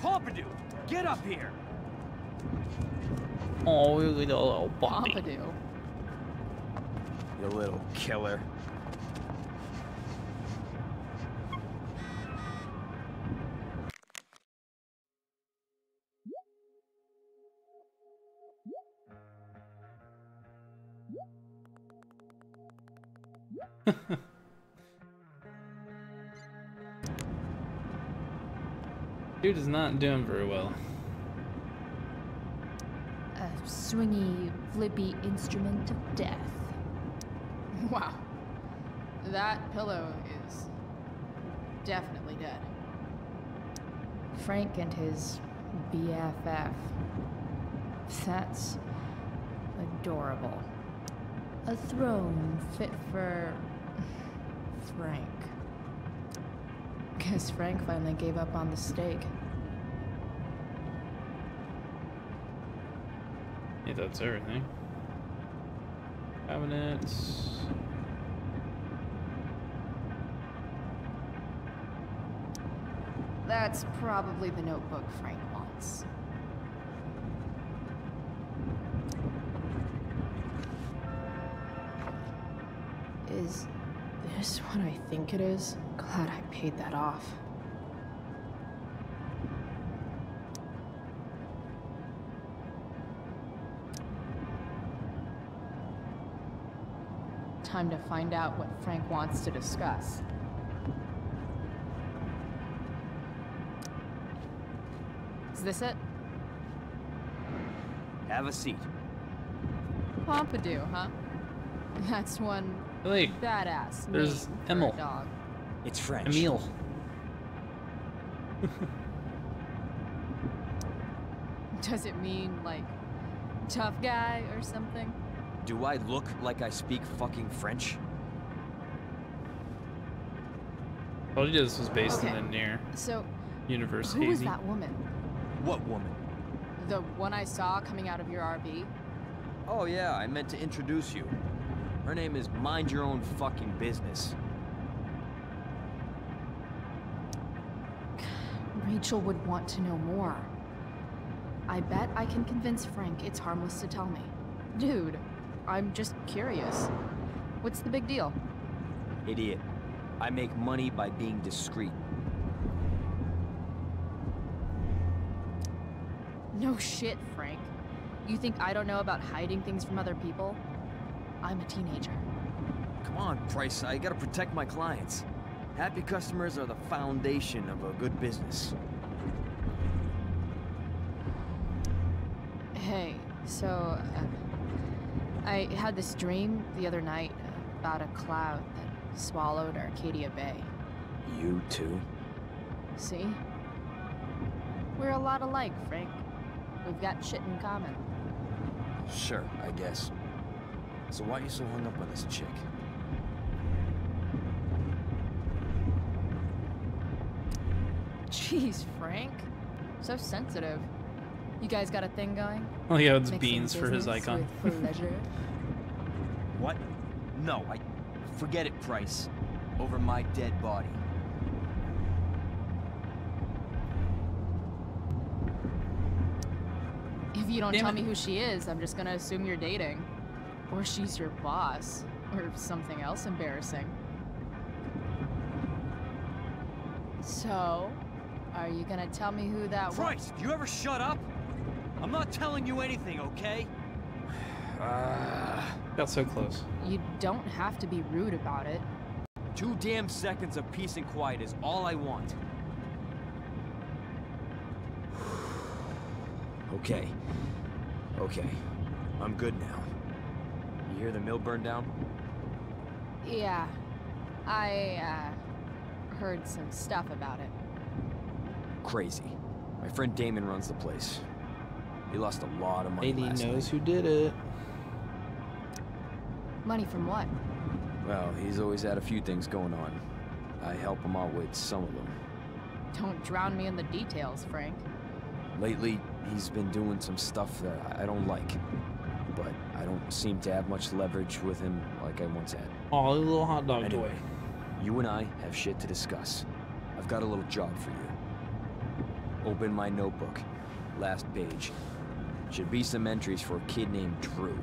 Pompidou, get up here! Oh, little puppy. Pompidou. You little killer. Dude is not doing very well. A swingy, flippy instrument of death. Wow. That pillow is definitely dead. Frank and his BFF. That's adorable. A throne fit for Frank. Guess Frank finally gave up on the steak. Yeah, that's everything. Cabinets. That's probably the notebook Frank wants. Is this what I think it is? Glad I paid that off. Time to find out what Frank wants to discuss. Is this it? Have a seat. Pompidou, huh? That's one Wait, badass there's name for Emil. a dog. It's French. Emil. Does it mean, like, tough guy or something? Do I look like I speak fucking French? Told you this was based Okay, in the near So, universe. who was Hazy. that woman? What woman? The one I saw coming out of your RV? Oh yeah, I meant to introduce you. Her name is Mind Your Own Fucking Business. Rachel would want to know more. I bet I can convince Frank it's harmless to tell me. Dude, I'm just curious. What's the big deal? Idiot. I make money by being discreet. No shit, Frank. You think I don't know about hiding things from other people? I'm a teenager. Come on, Price, I gotta protect my clients. Happy customers are the foundation of a good business. Hey, so, I had this dream the other night about a cloud that swallowed Arcadia Bay. You too? See? We're a lot alike, Frank. We've got shit in common. Sure, I guess. So why are you so hung up on this chick? Jeez, Frank. So sensitive. You guys got a thing going? Oh yeah, it's Mixing beans for his business icon. with pleasure. What? No, forget it, Price. Over my dead body. If you don't Damn tell it. me who she is, I'm just gonna assume you're dating. Or she's your boss. Or something else embarrassing. So, are you gonna tell me who that was? Christ, you ever shut up? I'm not telling you anything, okay? Got so close. You don't have to be rude about it. 2 damn seconds of peace and quiet is all I want. Okay. Okay. I'm good now. You hear the mill burn down? Yeah. I, heard some stuff about it. Crazy. My friend Damon runs the place. He lost a lot of money Lady last knows night. who did it. Money from what? Well, he's always had a few things going on. I help him out with some of them. Don't drown me in the details, Frank. Lately, he's been doing some stuff that I don't like. But I don't seem to have much leverage with him like I once had. Oh, little hot dog Anyway, toy. you and I have shit to discuss. I've got a little job for you. Open my notebook. Last page. Should be some entries for a kid named Drew.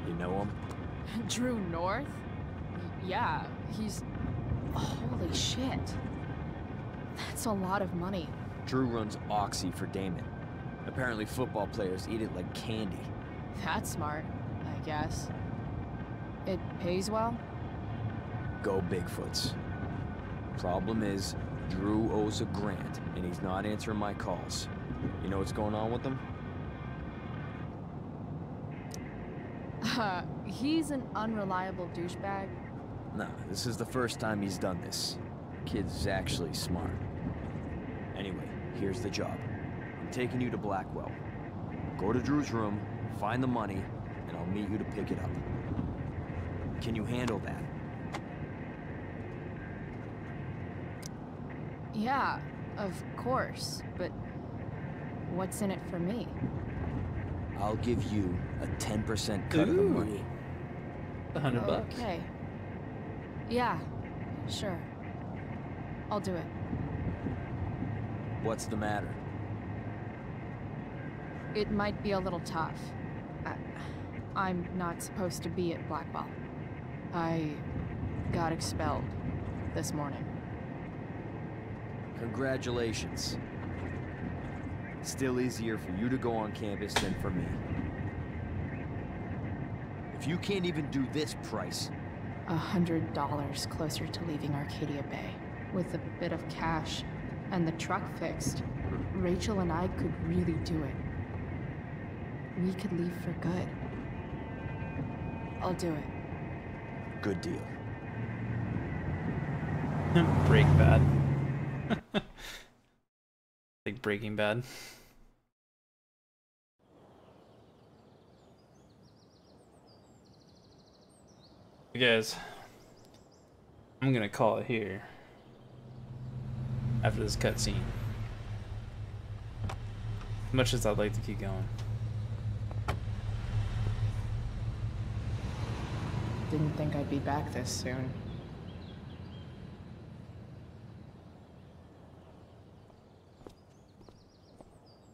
You know him? Drew North? Yeah, he's... Holy shit. That's a lot of money. Drew runs Oxy for Damon. Apparently football players eat it like candy. That's smart, I guess. It pays well? Go Bigfoots. Problem is, Drew owes a grant, and he's not answering my calls. You know what's going on with him? He's an unreliable douchebag. Nah, this is the first time he's done this. Kid's actually smart. Anyway, here's the job. I'm taking you to Blackwell. Go to Drew's room, find the money, and I'll meet you to pick it up. Can you handle that? Yeah, of course, but what's in it for me? I'll give you a 10% cut of the money. $100. Okay. Yeah, sure. I'll do it. What's the matter? It might be a little tough. I'm not supposed to be at Blackwell. I got expelled this morning. Congratulations. Still easier for you to go on campus than for me. If you can't even do this price... $100 closer to leaving Arcadia Bay. With a bit of cash and the truck fixed, Rachel and I could really do it. We could leave for good. I'll do it. Good deal. Break Bad. Like Breaking Bad. You guys, I'm gonna call it here after this cutscene. As much as I'd like to keep going. Didn't think I'd be back this soon.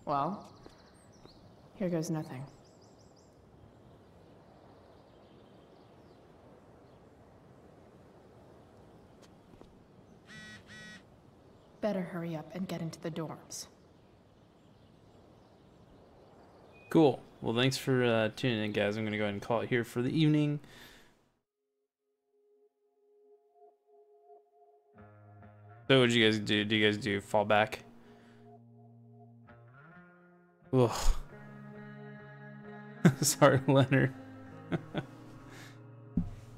Well, here goes nothing. Better hurry up and get into the dorms. Cool. Well, thanks for tuning in, guys. I'm gonna go ahead and call it here for the evening. So what did you guys do? Do you guys do fall back? Ugh. Sorry, Leonard.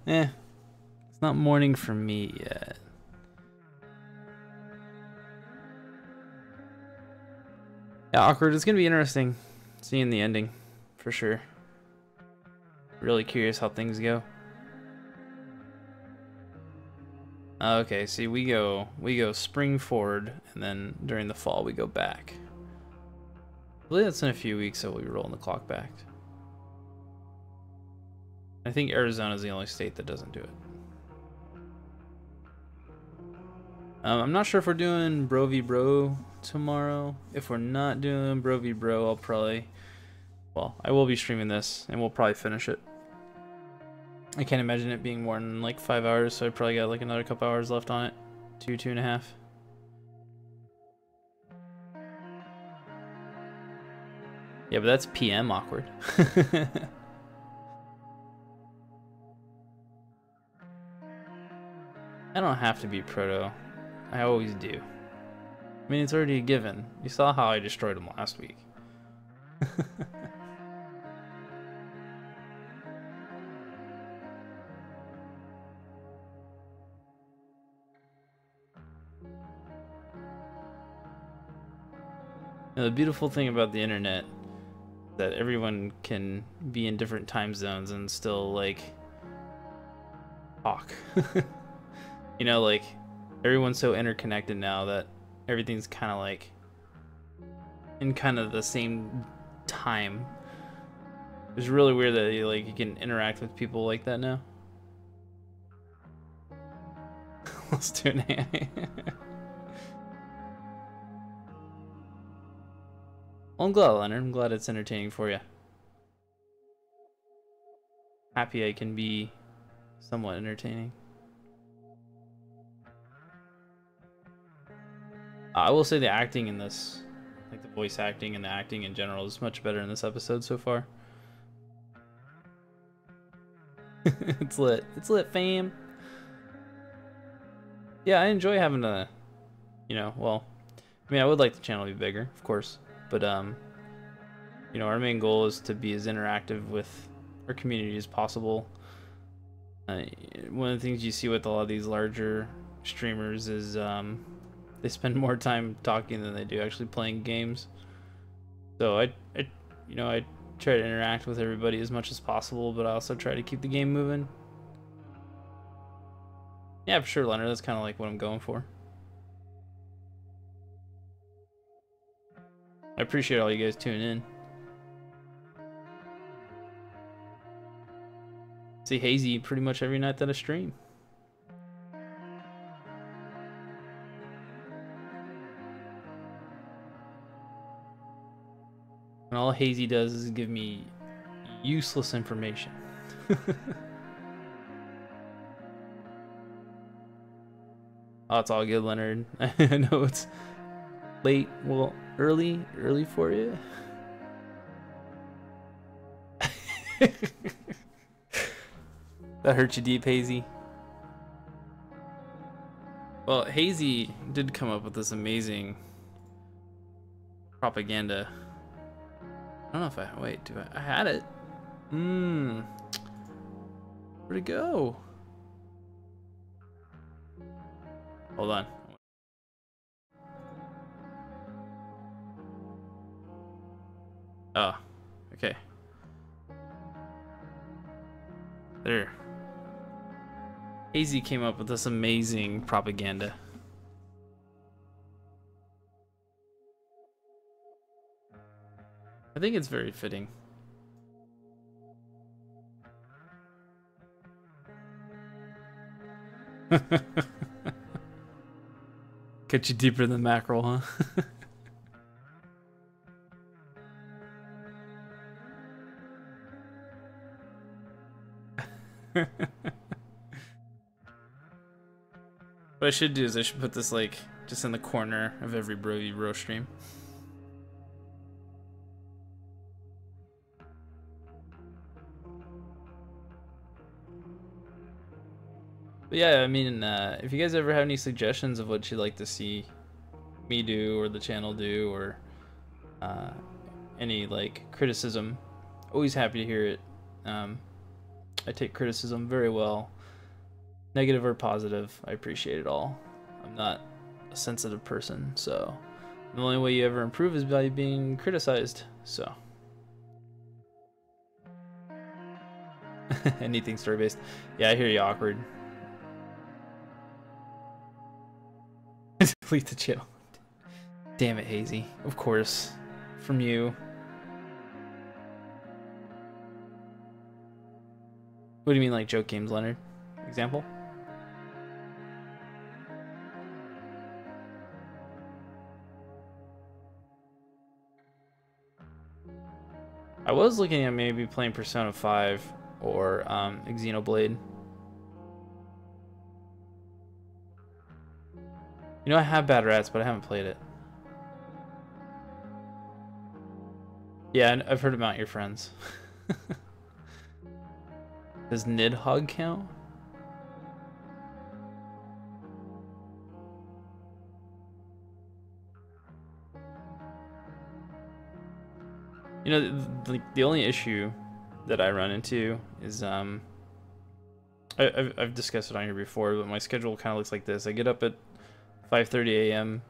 It's not morning for me yet. Yeah, awkward. It's gonna be interesting seeing the ending, for sure. Really curious how things go. Okay, see, we go spring forward, and then during the fall we go back. I believe that's in a few weeks that we'll be rolling the clock back. I think Arizona's the only state that doesn't do it. I'm not sure if we're doing Bro v Bro tomorrow. If we're not doing Bro v Bro, I'll probably Well, I will be streaming this, and we'll probably finish it. I can't imagine it being more than like 5 hours, so I probably got like another couple hours left on it. 2.5. Yeah, but that's PM awkward. I don't have to be proto. I always do. I mean, it's already a given. You saw how I destroyed him last week. Now, the beautiful thing about the internet is that everyone can be in different time zones and still, like, talk. You know, like, everyone's so interconnected now that everything's kind of like in kind of the same time. It's really weird that you can interact with people like that now. Let's do an AI. Well, I'm glad, Leonard. I'm glad it's entertaining for you. Happy I can be somewhat entertaining. I will say the acting in this, like the voice acting and the acting in general, is much better in this episode so far. It's lit. It's lit, fam. Yeah, I enjoy having a, well, I mean, I would like the channel to be bigger, of course, but, our main goal is to be as interactive with our community as possible. One of the things you see with a lot of these larger streamers is, they spend more time talking than they do actually playing games. So I try to interact with everybody as much as possible, but I also try to keep the game moving. Yeah, for sure, Leonard. That's kind of like what I'm going for. I appreciate all you guys tuning in. See Hazy pretty much every night that I stream. And all Hazy does is give me useless information. Oh, it's all good, Leonard. I know it's late, well, early for you. That hurt you deep, Hazy. Well, Hazy did come up with this amazing propaganda. I don't know if wait, I had it. Where'd it go? Hold on. Oh, okay. There. Hazy came up with this amazing propaganda. I think it's very fitting. Get you deeper than mackerel, huh? What I should do is I should put this like just in the corner of every bro stream. But yeah, I mean, if you guys ever have any suggestions of what you'd like to see me do or the channel do, or any like criticism, always happy to hear it. I take criticism very well, negative or positive. I appreciate it all. I'm not a sensitive person, so the only way you ever improve is by being criticized. So anything story based. Yeah, I hear you, awkward. Delete the channel. Damn it, Hazy. Of course. From you. What do you mean, like joke games, Leonard? Example? I was looking at maybe playing Persona 5 or Xenoblade. You know, I have Bad Rats, but I haven't played it. Yeah, I've heard about your friends. Does Nidhogg count? You know, the only issue that I run into is I've discussed it on here before, but my schedule kind of looks like this. I get up at 5:30 a.m.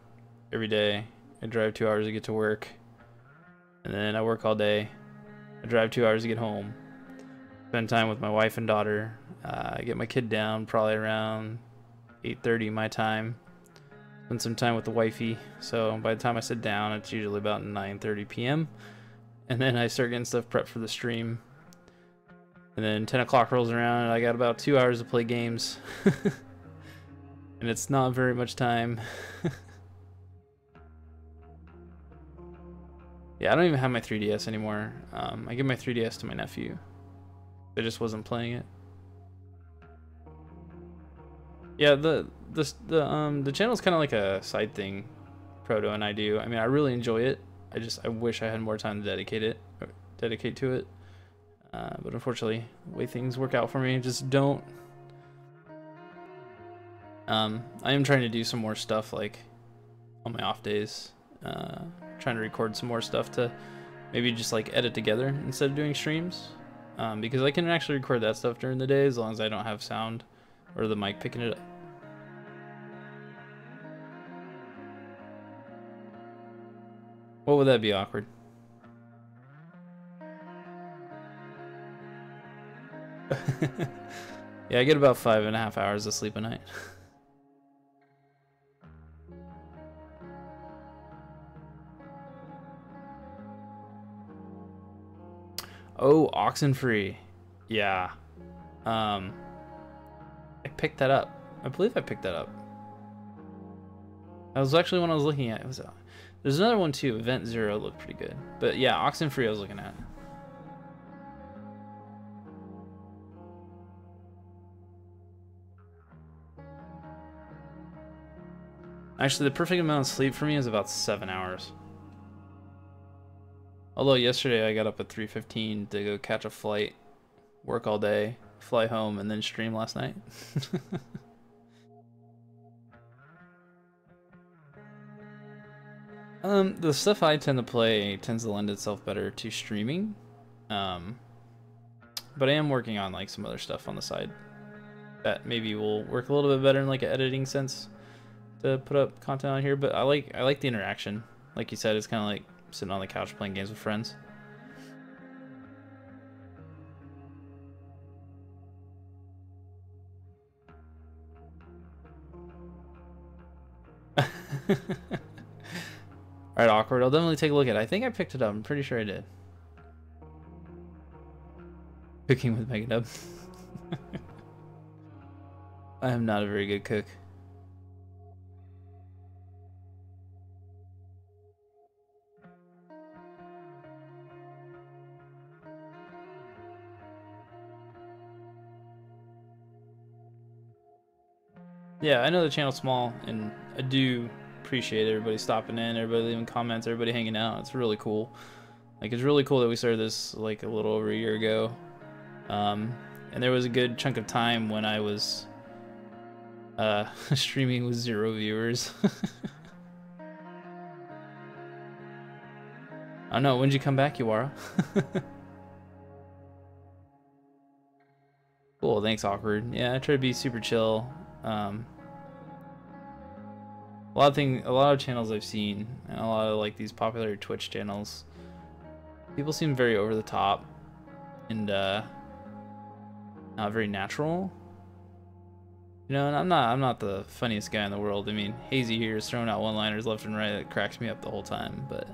every day. I drive 2 hours to get to work, and then I work all day. I drive 2 hours to get home. Spend time with my wife and daughter. I get my kid down probably around 8:30 my time. Spend some time with the wifey. So by the time I sit down, it's usually about 9:30 p.m. And then I start getting stuff prepped for the stream. And then 10 o'clock rolls around and I got about 2 hours to play games. And it's not very much time. Yeah, I don't even have my 3DS anymore. I give my 3DS to my nephew. I just wasn't playing it. Yeah, the channel's kind of like a side thing Proto and I do. I mean, I really enjoy it. I wish I had more time to dedicate to it. But unfortunately, the way things work out for me just don't. I am trying to do some more stuff like on my off days. Trying to record some more stuff to maybe just like edit together instead of doing streams. Because I can actually record that stuff during the day as long as I don't have sound or the mic picking it up. What would that be, awkward? Yeah, I get about 5.5 hours of sleep a night. Oh, Oxenfree. Yeah. I picked that up. I believe I picked that up. That was actually when I was looking at it. There's another one too. Event Zero looked pretty good. But yeah, Oxenfree I was looking at. Actually, the perfect amount of sleep for me is about 7 hours. Although yesterday I got up at 3:15 to go catch a flight, work all day, fly home, and then stream last night. The stuff I tend to play tends to lend itself better to streaming. But I am working on like some other stuff on the side that maybe will work a little bit better in like an editing sense to put up content on here. But I like the interaction. Like you said, it's kind of like sitting on the couch playing games with friends. Alright, awkward. I'll definitely take a look at it. I think I picked it up. I'm pretty sure I did. Cooking with Megadub. I am not a very good cook. Yeah, I know the channel's small, and I do appreciate everybody stopping in, everybody leaving comments, everybody hanging out. It's really cool. Like, it's really cool that we started this like a little over a year ago. And there was a good chunk of time when I was streaming with 0 viewers. I don't know, when did you come back, Yuara? Cool, thanks, awkward. Yeah, I try to be super chill. A lot of channels I've seen, and a lot of like these popular Twitch channels, people seem very over the top and not very natural. You know, and I'm not the funniest guy in the world. I mean, Hazy here is throwing out one-liners left and right that cracks me up the whole time, but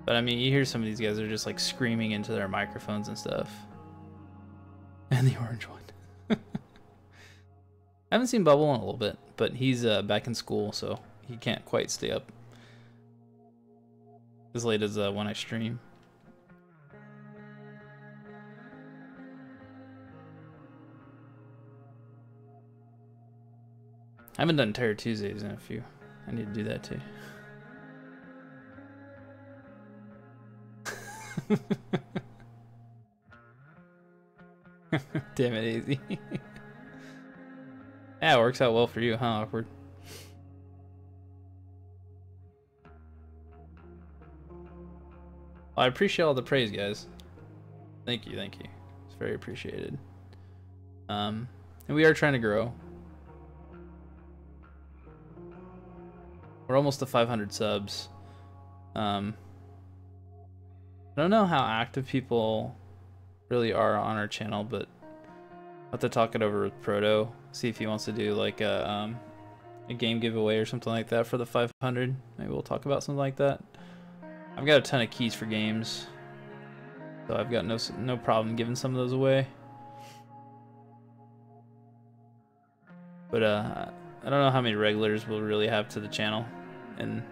I mean, you hear some of these guys are just like screaming into their microphones and stuff. And the orange one. I haven't seen Bubble in a little bit, but he's back in school, so he can't quite stay up as late as when I stream. I haven't done Terror Tuesdays in a few. I need to do that too. Damn it, Easy. Yeah, it works out well for you, huh, Awkward? Well, I appreciate all the praise, guys. Thank you, thank you. It's very appreciated. And we are trying to grow. We're almost to 500 subs. I don't know how active people really are on our channel, but I'll have to talk it over with Proto, see if he wants to do like a game giveaway or something like that for the 500. Maybe we'll talk about something like that. I've got a ton of keys for games, so I've got no problem giving some of those away. But I don't know how many regulars we'll really have to the channel, and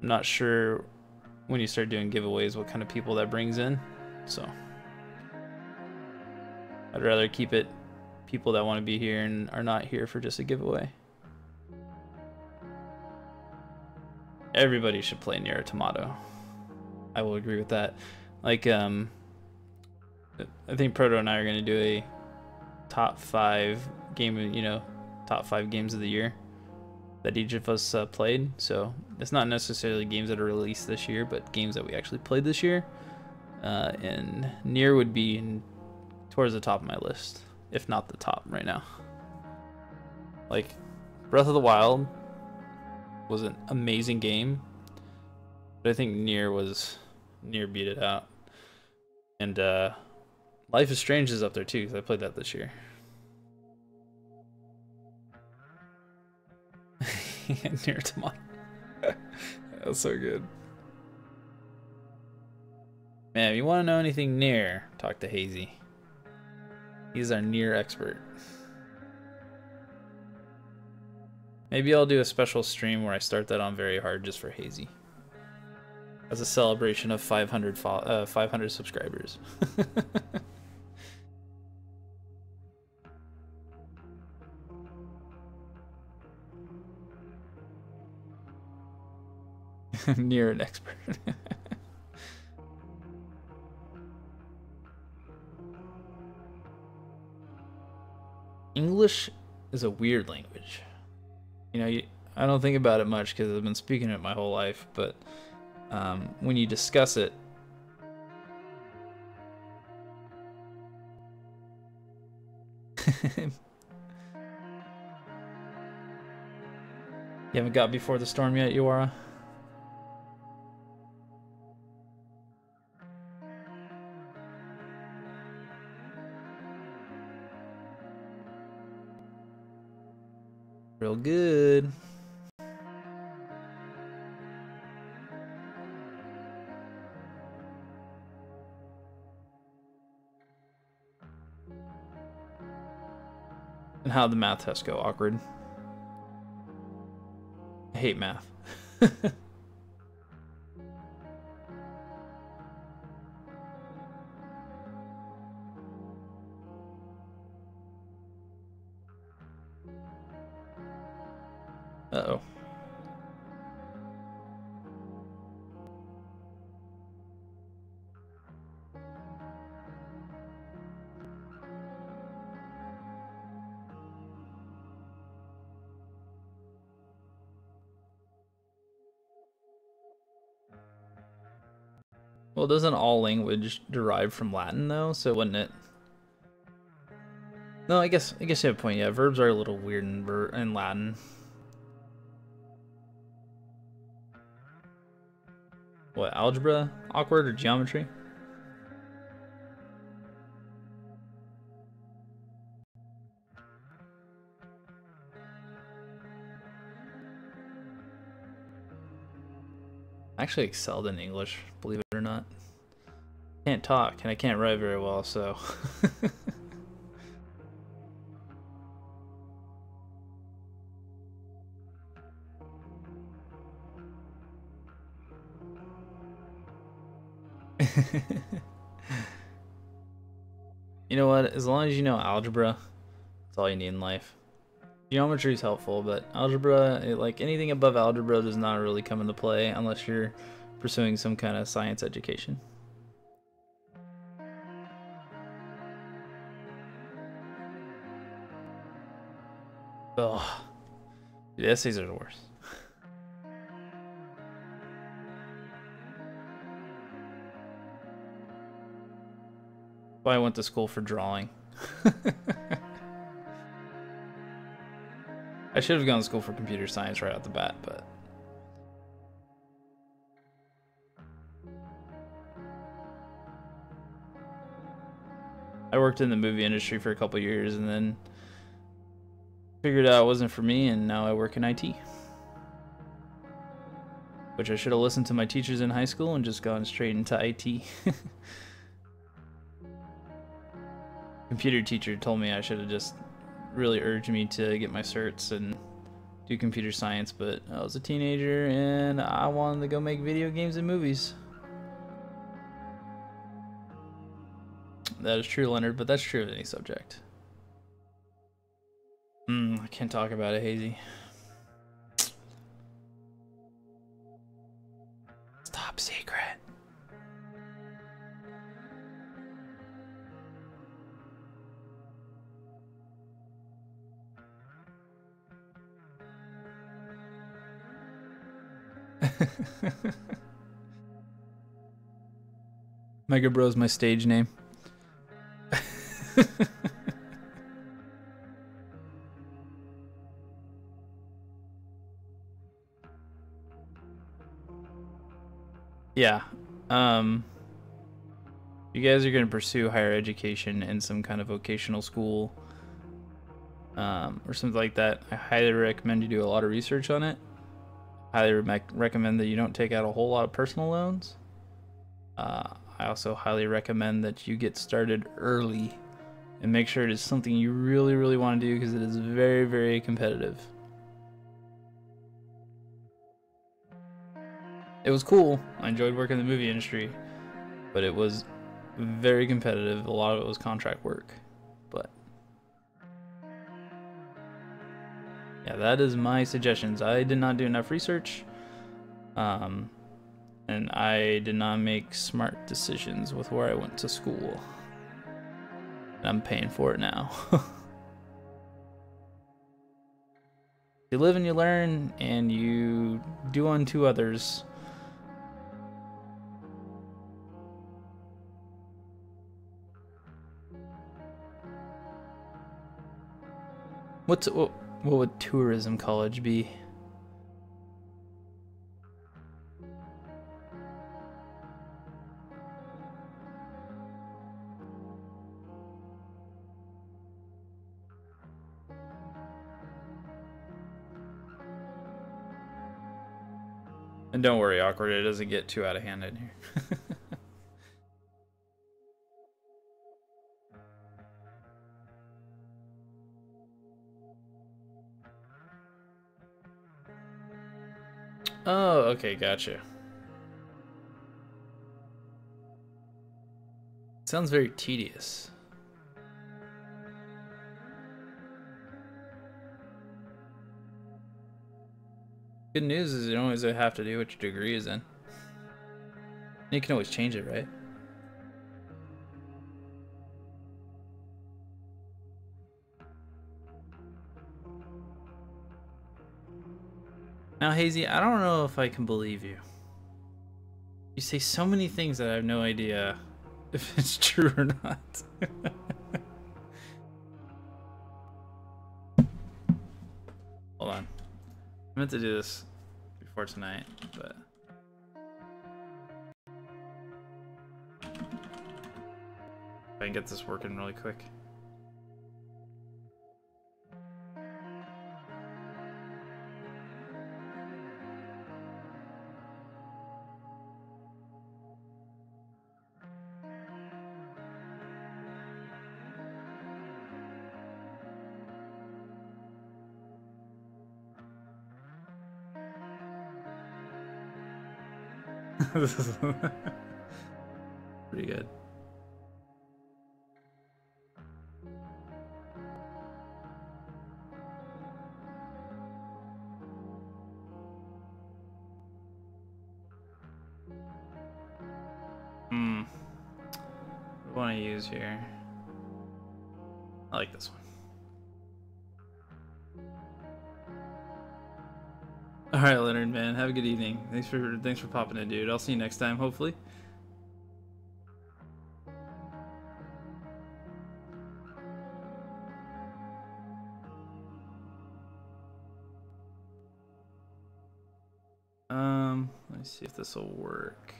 I'm not sure when you start doing giveaways what kind of people that brings in, so I'd rather keep it people that want to be here and are not here for just a giveaway. Everybody should play Nier Automata. I will agree with that. Like, I think Proto and I are going to do a top 5 game, top 5 games of the year that each of us played. So it's not necessarily games that are released this year, but games that we actually played this year. And Nier would be towards the top of my list, if not the top right now. Like, Breath of the Wild was an amazing game, but I think Nier beat it out. And Life is Strange is up there too, because I played that this year. Nier Automata. That's so good. Man, if you want to know anything Nier, talk to Hazy. He's our Nier expert. Maybe I'll do a special stream where I start that on very hard just for Hazy, as a celebration of 500 subscribers. Nier an expert. English is a weird language. I don't think about it much because I've been speaking it my whole life, but when you discuss it, you haven't got Before the Storm yet, Yuara? Real good. And how'd the math test go? Awkward. I hate math. Uh-oh. Well, doesn't all language derive from Latin though? So wouldn't it? No, I guess you have a point. Yeah, verbs are a little weird in Latin. What, algebra? Awkward or geometry? I actually excelled in English, believe it or not. Can't talk and I can't write very well, so. You know what? As long as you know algebra, that's all you need in life. Geometry is helpful, but algebra, like anything above algebra, does not really come into play unless you're pursuing some kind of science education. Ugh. The essays are the worst. Why I went to school for drawing. I should have gone to school for computer science right out the bat, but I worked in the movie industry for a couple years and then figured out it wasn't for me, and now I work in IT. Which I should have listened to my teachers in high school and just gone straight into IT. Computer teacher told me I should have just really urged me to get my certs and do computer science, but I was a teenager and I wanted to go make video games and movies. That is true, Leonard, but that's true of any subject. I can't talk about it, Hazy. It's top secret. Mega Bro's my stage name. Yeah. You guys are going to pursue higher education in some kind of vocational school or something like that. I highly recommend you do a lot of research on it. Highly recommend that you don't take out a whole lot of personal loans. I also highly recommend that you get started early and make sure it is something you really, really want to do, because it is very, very competitive. It was cool. I enjoyed working in the movie industry, but it was very competitive. A lot of it was contract work, but yeah, that is my suggestions. I did not do enough research, and I did not make smart decisions with where I went to school. And I'm paying for it now. You live and you learn, and you do unto others. What would tourism college be? And don't worry, Awkward, it doesn't get too out of hand in here. Oh, okay, gotcha. Sounds very tedious. Good news is you don't always have to do what your degree is in. You can always change it, right? Now, Hazy, I don't know if I can believe you. You say so many things that I have no idea if it's true or not. Hold on. I meant to do this before tonight, but I can get this working really quick. pretty good. What do I want to use here? I like this one. All right, Leonard, man. Have a good evening. Thanks for popping in, dude. I'll see you next time, hopefully. Let me see if this will work.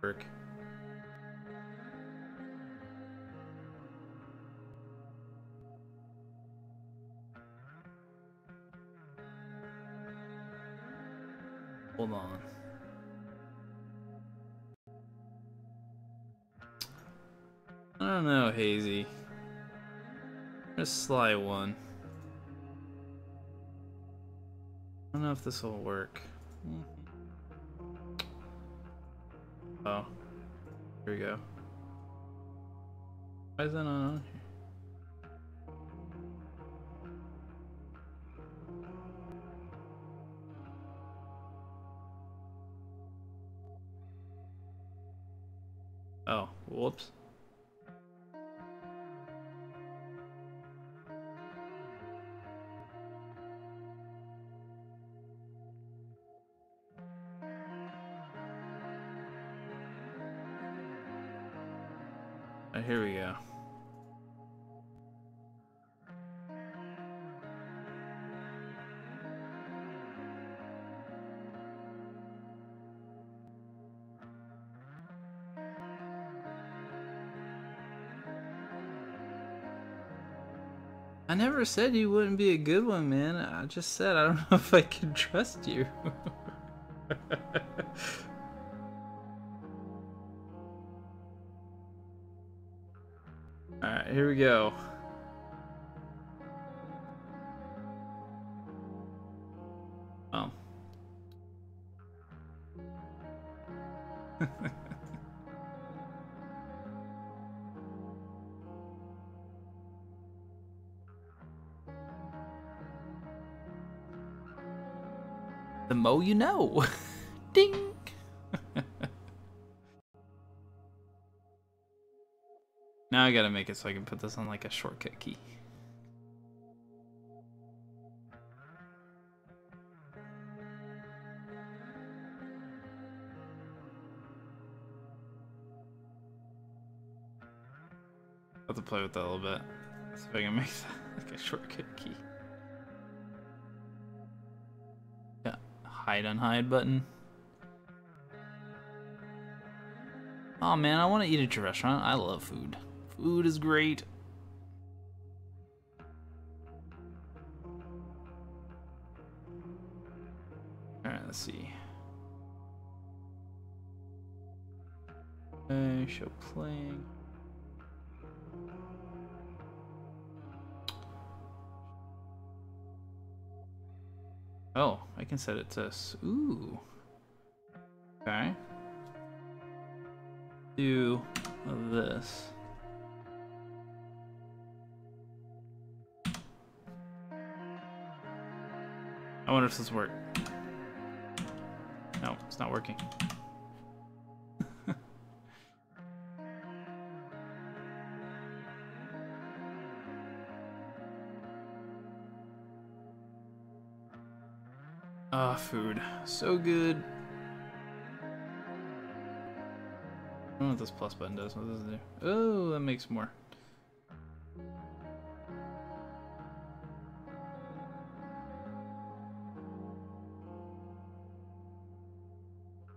Work. Hold on. I don't know, Hazy. Just sly one. I don't know if this will work. Oh. Here we go. Why is that not on here? Oh, whoops. Right, here we go. I never said you wouldn't be a good one, man. I just said I don't know if I can trust you. Alright, here we go. Oh. The more you know. Ding! Now I gotta make it so I can put this on like a shortcut key. I'll have to play with that a little bit. See if I can make that like a shortcut key. Yeah, hide unhide button. Oh man, I want to eat at your restaurant. I love food. Food is great. Alright, let's see. Show playing. Oh, I can set it to... Ooh. Okay. Do this. I wonder if this works. No, it's not working. Ah, food. So good. I don't know what this plus button does. What does it do? Oh, that makes more.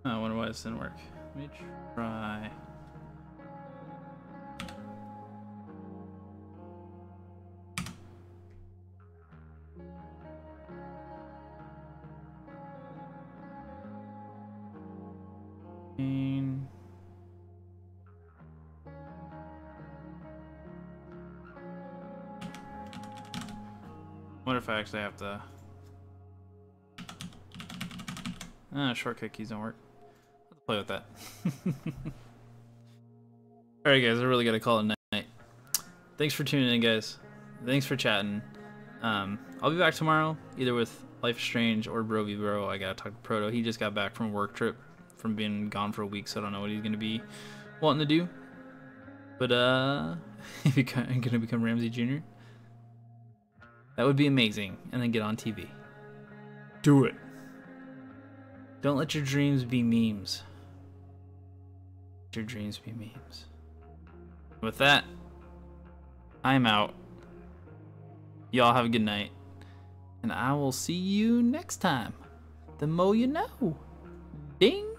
Oh, I wonder why this didn't work. Let me try. What if I actually have to... Shortcut keys don't work. I'll have to play with that. Alright guys, I really gotta call it a night. Thanks for tuning in, guys. Thanks for chatting. I'll be back tomorrow, either with Life is Strange or Bro v Bro. I gotta talk to Proto. He just got back from a work trip from being gone for a week, so I don't know what he's gonna be wanting to do. But if he's gonna become Ramsey Jr., that would be amazing. And then get on TV. Do it. Don't let your dreams be memes. Let your dreams be memes. With that, I'm out. Y'all have a good night. And I will see you next time. The mo you know. Ding!